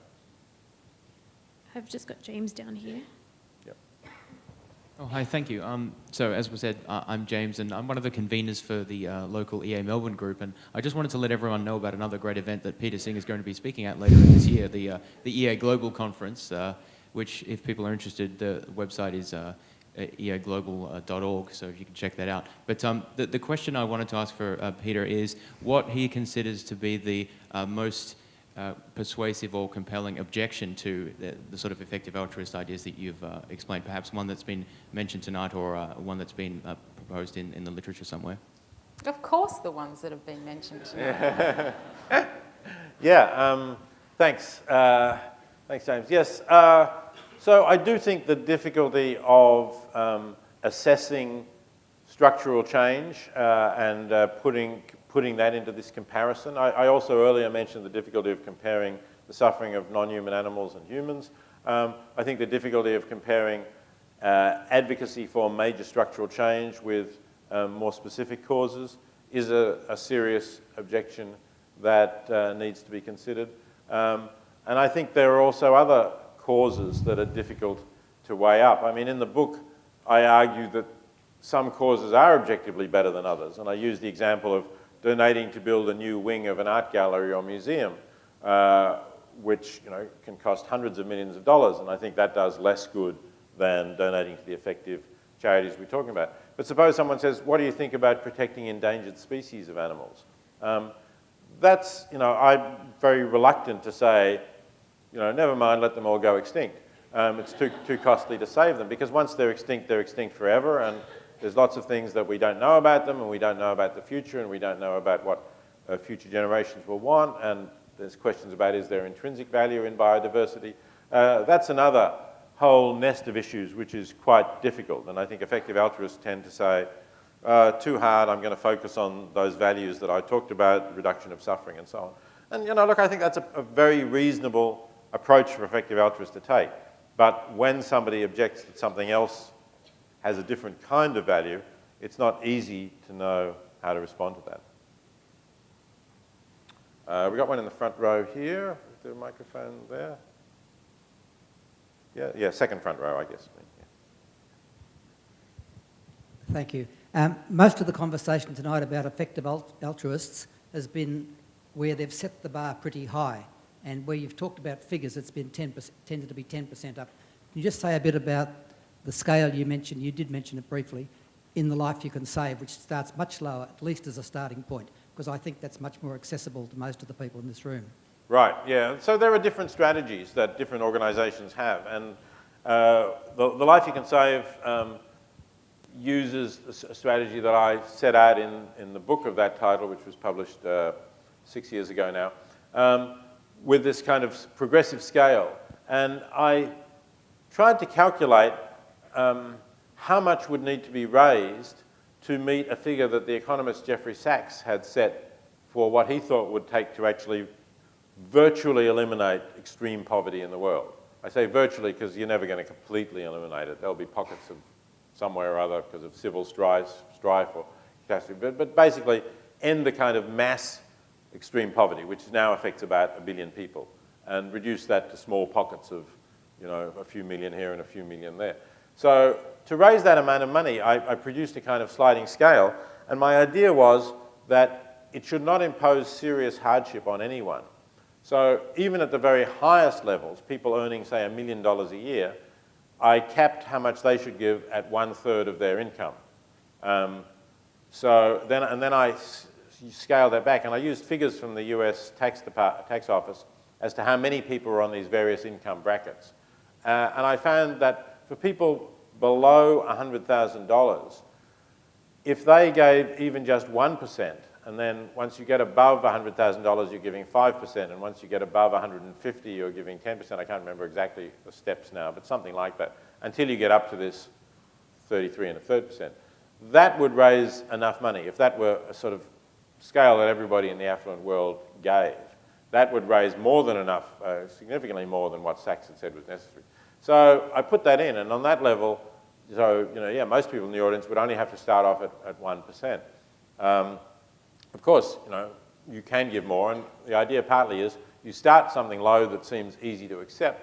I've just got James down here. Oh, hi, thank you. So as was said, I'm James, and I'm one of the conveners for the local EA Melbourne group, and I just wanted to let everyone know about another great event that Peter Singh is going to be speaking at later in this year, the EA Global Conference. which, if people are interested, the website is eaglobal.org, so if you can check that out. But the question I wanted to ask for Peter is what he considers to be the most persuasive or compelling objection to the sort of effective altruist ideas that you've explained, perhaps one that's been mentioned tonight or one that's been proposed in the literature somewhere. Of course, the ones that have been mentioned tonight. Yeah, thanks. Thanks, James. Yes, so I do think the difficulty of assessing structural change and putting that into this comparison. I also earlier mentioned the difficulty of comparing the suffering of non-human animals and humans. I think the difficulty of comparing advocacy for major structural change with more specific causes is a serious objection that needs to be considered. And I think there are also other causes that are difficult to weigh up. I mean, in the book, I argue that some causes are objectively better than others, and I use the example of donating to build a new wing of an art gallery or museum, which can cost hundreds of millions of dollars, and I think that does less good than donating to the effective charities we're talking about. But suppose someone says, what do you think about protecting endangered species of animals? That's, I'm very reluctant to say, never mind, let them all go extinct. It's too costly to save them, because once they're extinct forever, and there's lots of things that we don't know about them, and we don't know about the future, and we don't know about what future generations will want, and there's questions about is there intrinsic value in biodiversity. That's another whole nest of issues which is quite difficult, and I think effective altruists tend to say, too hard, I'm going to focus on those values that I talked about, reduction of suffering and so on. And look, I think that's a very reasonable approach for effective altruists to take. But when somebody objects that something else has a different kind of value, it's not easy to know how to respond to that. We've got one in the front row here. Is there a microphone there? Yeah, second front row, I guess. Yeah. Thank you. Most of the conversation tonight about effective altruists has been where they've set the bar pretty high, and where you've talked about figures, it's been tended to be 10% up. Can you just say a bit about the scale you mentioned? You did mention it briefly, in the life you can save, which starts much lower, at least as a starting point, because I think that's much more accessible to most of the people in this room. Right, yeah. So there are different strategies that different organisations have, and the Life You Can Save uses a strategy that I set out in the book of that title, which was published 6 years ago now, with this kind of progressive scale. And I tried to calculate how much would need to be raised to meet a figure that the economist Jeffrey Sachs had set for what he thought would take to actually virtually eliminate extreme poverty in the world. I say virtually because you're never going to completely eliminate it. There'll be pockets of somewhere or other because of civil strife or catastrophe. But basically end the kind of mass extreme poverty, which now affects about 1 billion people, and reduce that to small pockets of, a few million here and a few million there. So to raise that amount of money, I produced a kind of sliding scale, and my idea was that it should not impose serious hardship on anyone. So even at the very highest levels, people earning, say, $1 million a year, I capped how much they should give at 1/3 of their income. Then I scaled that back, and I used figures from the US tax office as to how many people were on these various income brackets. And I found that for people below $100,000, if they gave even just 1%, and then once you get above $100,000, you're giving 5%, and once you get above 150, you're giving 10%. I can't remember exactly the steps now, but something like that, until you get up to this 33 1/3%. That would raise enough money. If that were a sort of scale that everybody in the affluent world gave, that would raise more than enough, significantly more than what Sachs had said was necessary. So I put that in, and on that level, most people in the audience would only have to start off at 1%. Of course, you can give more, and the idea partly is you start something low that seems easy to accept,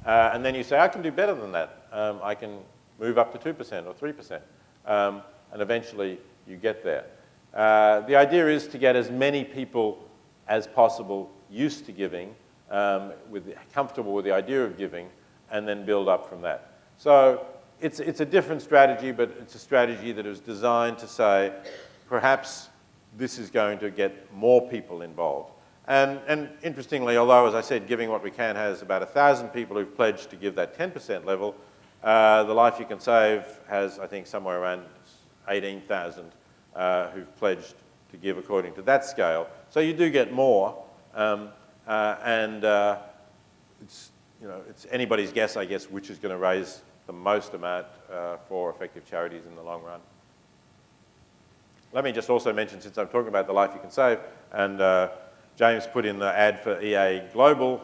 and then you say, I can do better than that. I can move up to 2% or 3%, and eventually you get there. The idea is to get as many people as possible used to giving, comfortable with the idea of giving, and then build up from that. So it's a different strategy, but it's a strategy that is designed to say, perhaps this is going to get more people involved. And interestingly, although, as I said, Giving What We Can has about 1,000 people who've pledged to give that 10% level, the Life You Can Save has, I think, somewhere around 18,000 who've pledged to give according to that scale. So you do get more, it's, it's anybody's guess, I guess, which is going to raise the most amount for effective charities in the long run. Let me just also mention, since I'm talking about the Life You Can Save, and James put in the ad for EA Global,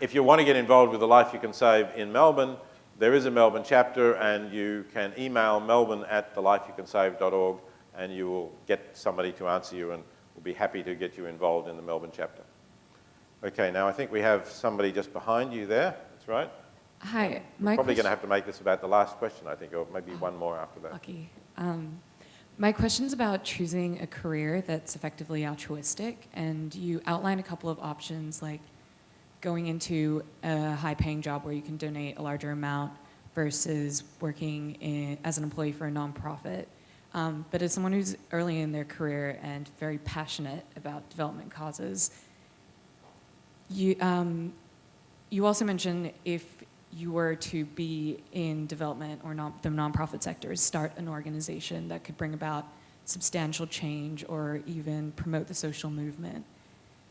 if you want to get involved with the Life You Can Save in Melbourne, there is a Melbourne chapter, and you can email melbourne@thelifeyoucansave.org, and you will get somebody to answer you, and we'll be happy to get you involved in the Melbourne chapter. Okay, now I think we have somebody just behind you there. That's right. Hi. We're probably going to have to make this about the last question, I think, or maybe one more after that. Lucky. My question's about choosing a career that's effectively altruistic, and you outline a couple of options, like going into a high-paying job where you can donate a larger amount versus working as an employee for a nonprofit. But as someone who's early in their career and very passionate about development causes, you also mentioned if you were to be in development or the nonprofit sector, start an organization that could bring about substantial change or even promote the social movement.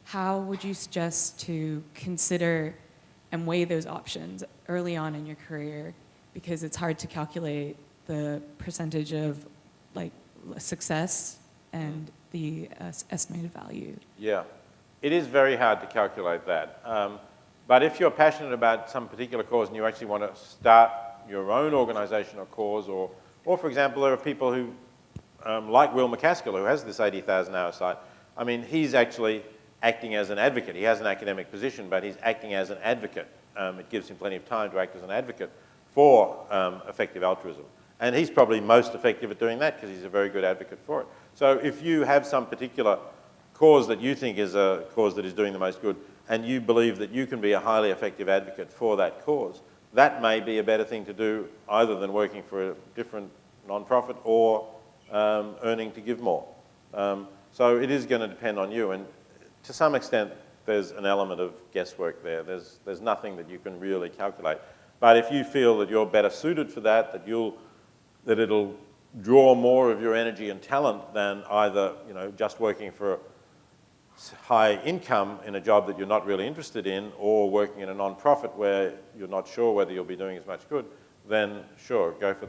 How would you suggest to consider and weigh those options early on in your career? Because it's hard to calculate the percentage of success and the estimated value. Yeah, it is very hard to calculate that. But if you're passionate about some particular cause and you actually want to start your own organisation or cause, or for example, there are people who, like Will McCaskill, who has this 80,000 hour site. I mean, he's actually acting as an advocate. He has an academic position, but he's acting as an advocate. It gives him plenty of time to act as an advocate for effective altruism. And he's probably most effective at doing that because he's a very good advocate for it. So if you have some particular cause that you think is a cause that is doing the most good, and you believe that you can be a highly effective advocate for that cause, that may be a better thing to do either than working for a different non-profit or earning to give more. So it is going to depend on you, and to some extent there's an element of guesswork there. There's nothing that you can really calculate. But if you feel that you're better suited for that, that it'll draw more of your energy and talent than either just working for high income in a job that you're not really interested in, or working in a non-profit where you're not sure whether you'll be doing as much good, then sure, go for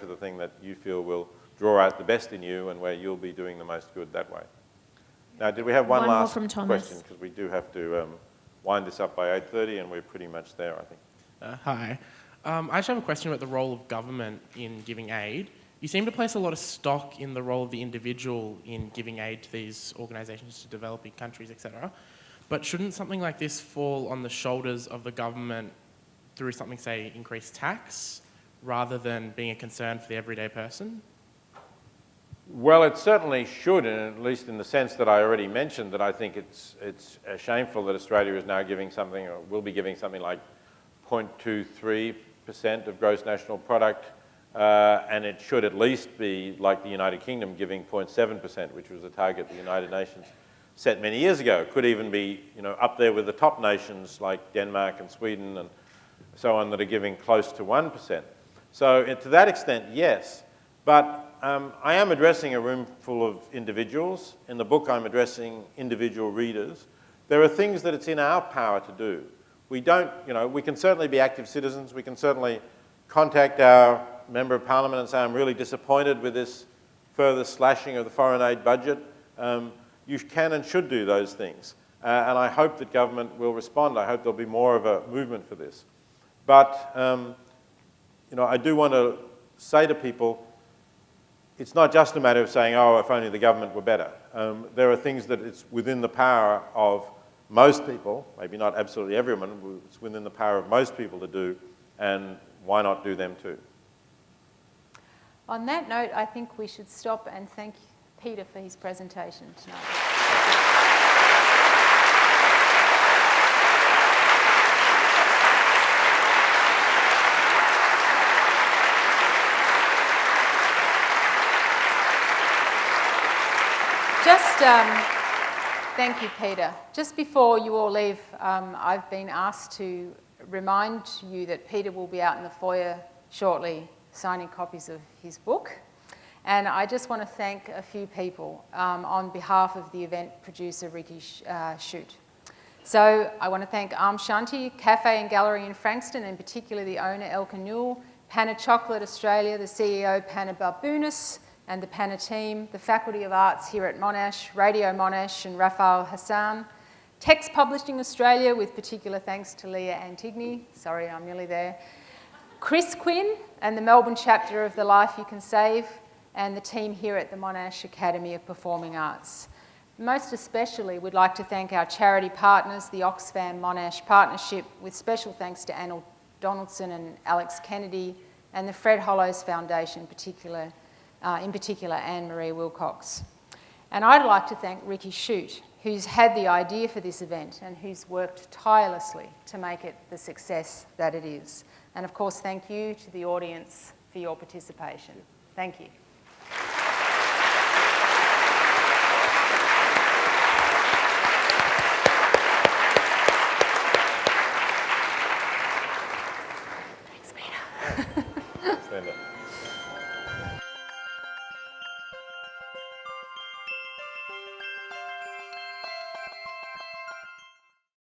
the thing that you feel will draw out the best in you and where you'll be doing the most good that way. Now, did we have one last question? Because we do have to wind this up by 8:30, and we're pretty much there, I think. Hi. I just have a question about the role of government in giving aid. You seem to place a lot of stock in the role of the individual in giving aid to these organisations to developing countries, etc. But shouldn't something like this fall on the shoulders of the government through something, say, increased tax, rather than being a concern for the everyday person? Well, it certainly should, and at least in the sense that I already mentioned, that I think it's shameful that Australia is now giving something, or will be giving something like 0.23% of gross national product, and it should at least be like the United Kingdom giving 0.7%, which was a target the United Nations set many years ago. It could even be up there with the top nations like Denmark and Sweden and so on that are giving close to 1%. So to that extent, yes. But I am addressing a room full of individuals. In the book, I'm addressing individual readers. There are things that it's in our power to do. We can certainly be active citizens. We can certainly contact our Member of Parliament and say, I'm really disappointed with this further slashing of the foreign aid budget. You can and should do those things. And I hope that government will respond. I hope there'll be more of a movement for this. But, I do want to say to people, it's not just a matter of saying, oh, if only the government were better. There are things that it's within the power of most people, maybe not absolutely everyone, it's within the power of most people to do, and why not do them too? On that note, I think we should stop and thank Peter for his presentation tonight. Thank you, Peter. Just before you all leave, I've been asked to remind you that Peter will be out in the foyer shortly signing copies of his book. And I just want to thank a few people on behalf of the event producer, Ricky Shute. So I want to thank Arm Shanti, Cafe and Gallery in Frankston, and particularly the owner, Elka Newell, Panna Chocolate Australia, the CEO, Panna Barbunas, and the Panna team, the Faculty of Arts here at Monash, Radio Monash and Rafael Hassan, Text Publishing Australia, with particular thanks to Leah Antigone, sorry, I'm nearly there, Chris Quinn and the Melbourne chapter of The Life You Can Save, and the team here at the Monash Academy of Performing Arts. Most especially, we'd like to thank our charity partners, the Oxfam Monash Partnership, with special thanks to Anna Donaldson and Alex Kennedy, and the Fred Hollows Foundation, in particular Anne-Marie Wilcox. And I'd like to thank Ricky Shute, who's had the idea for this event and who's worked tirelessly to make it the success that it is. And of course, thank you to the audience for your participation. Thank you.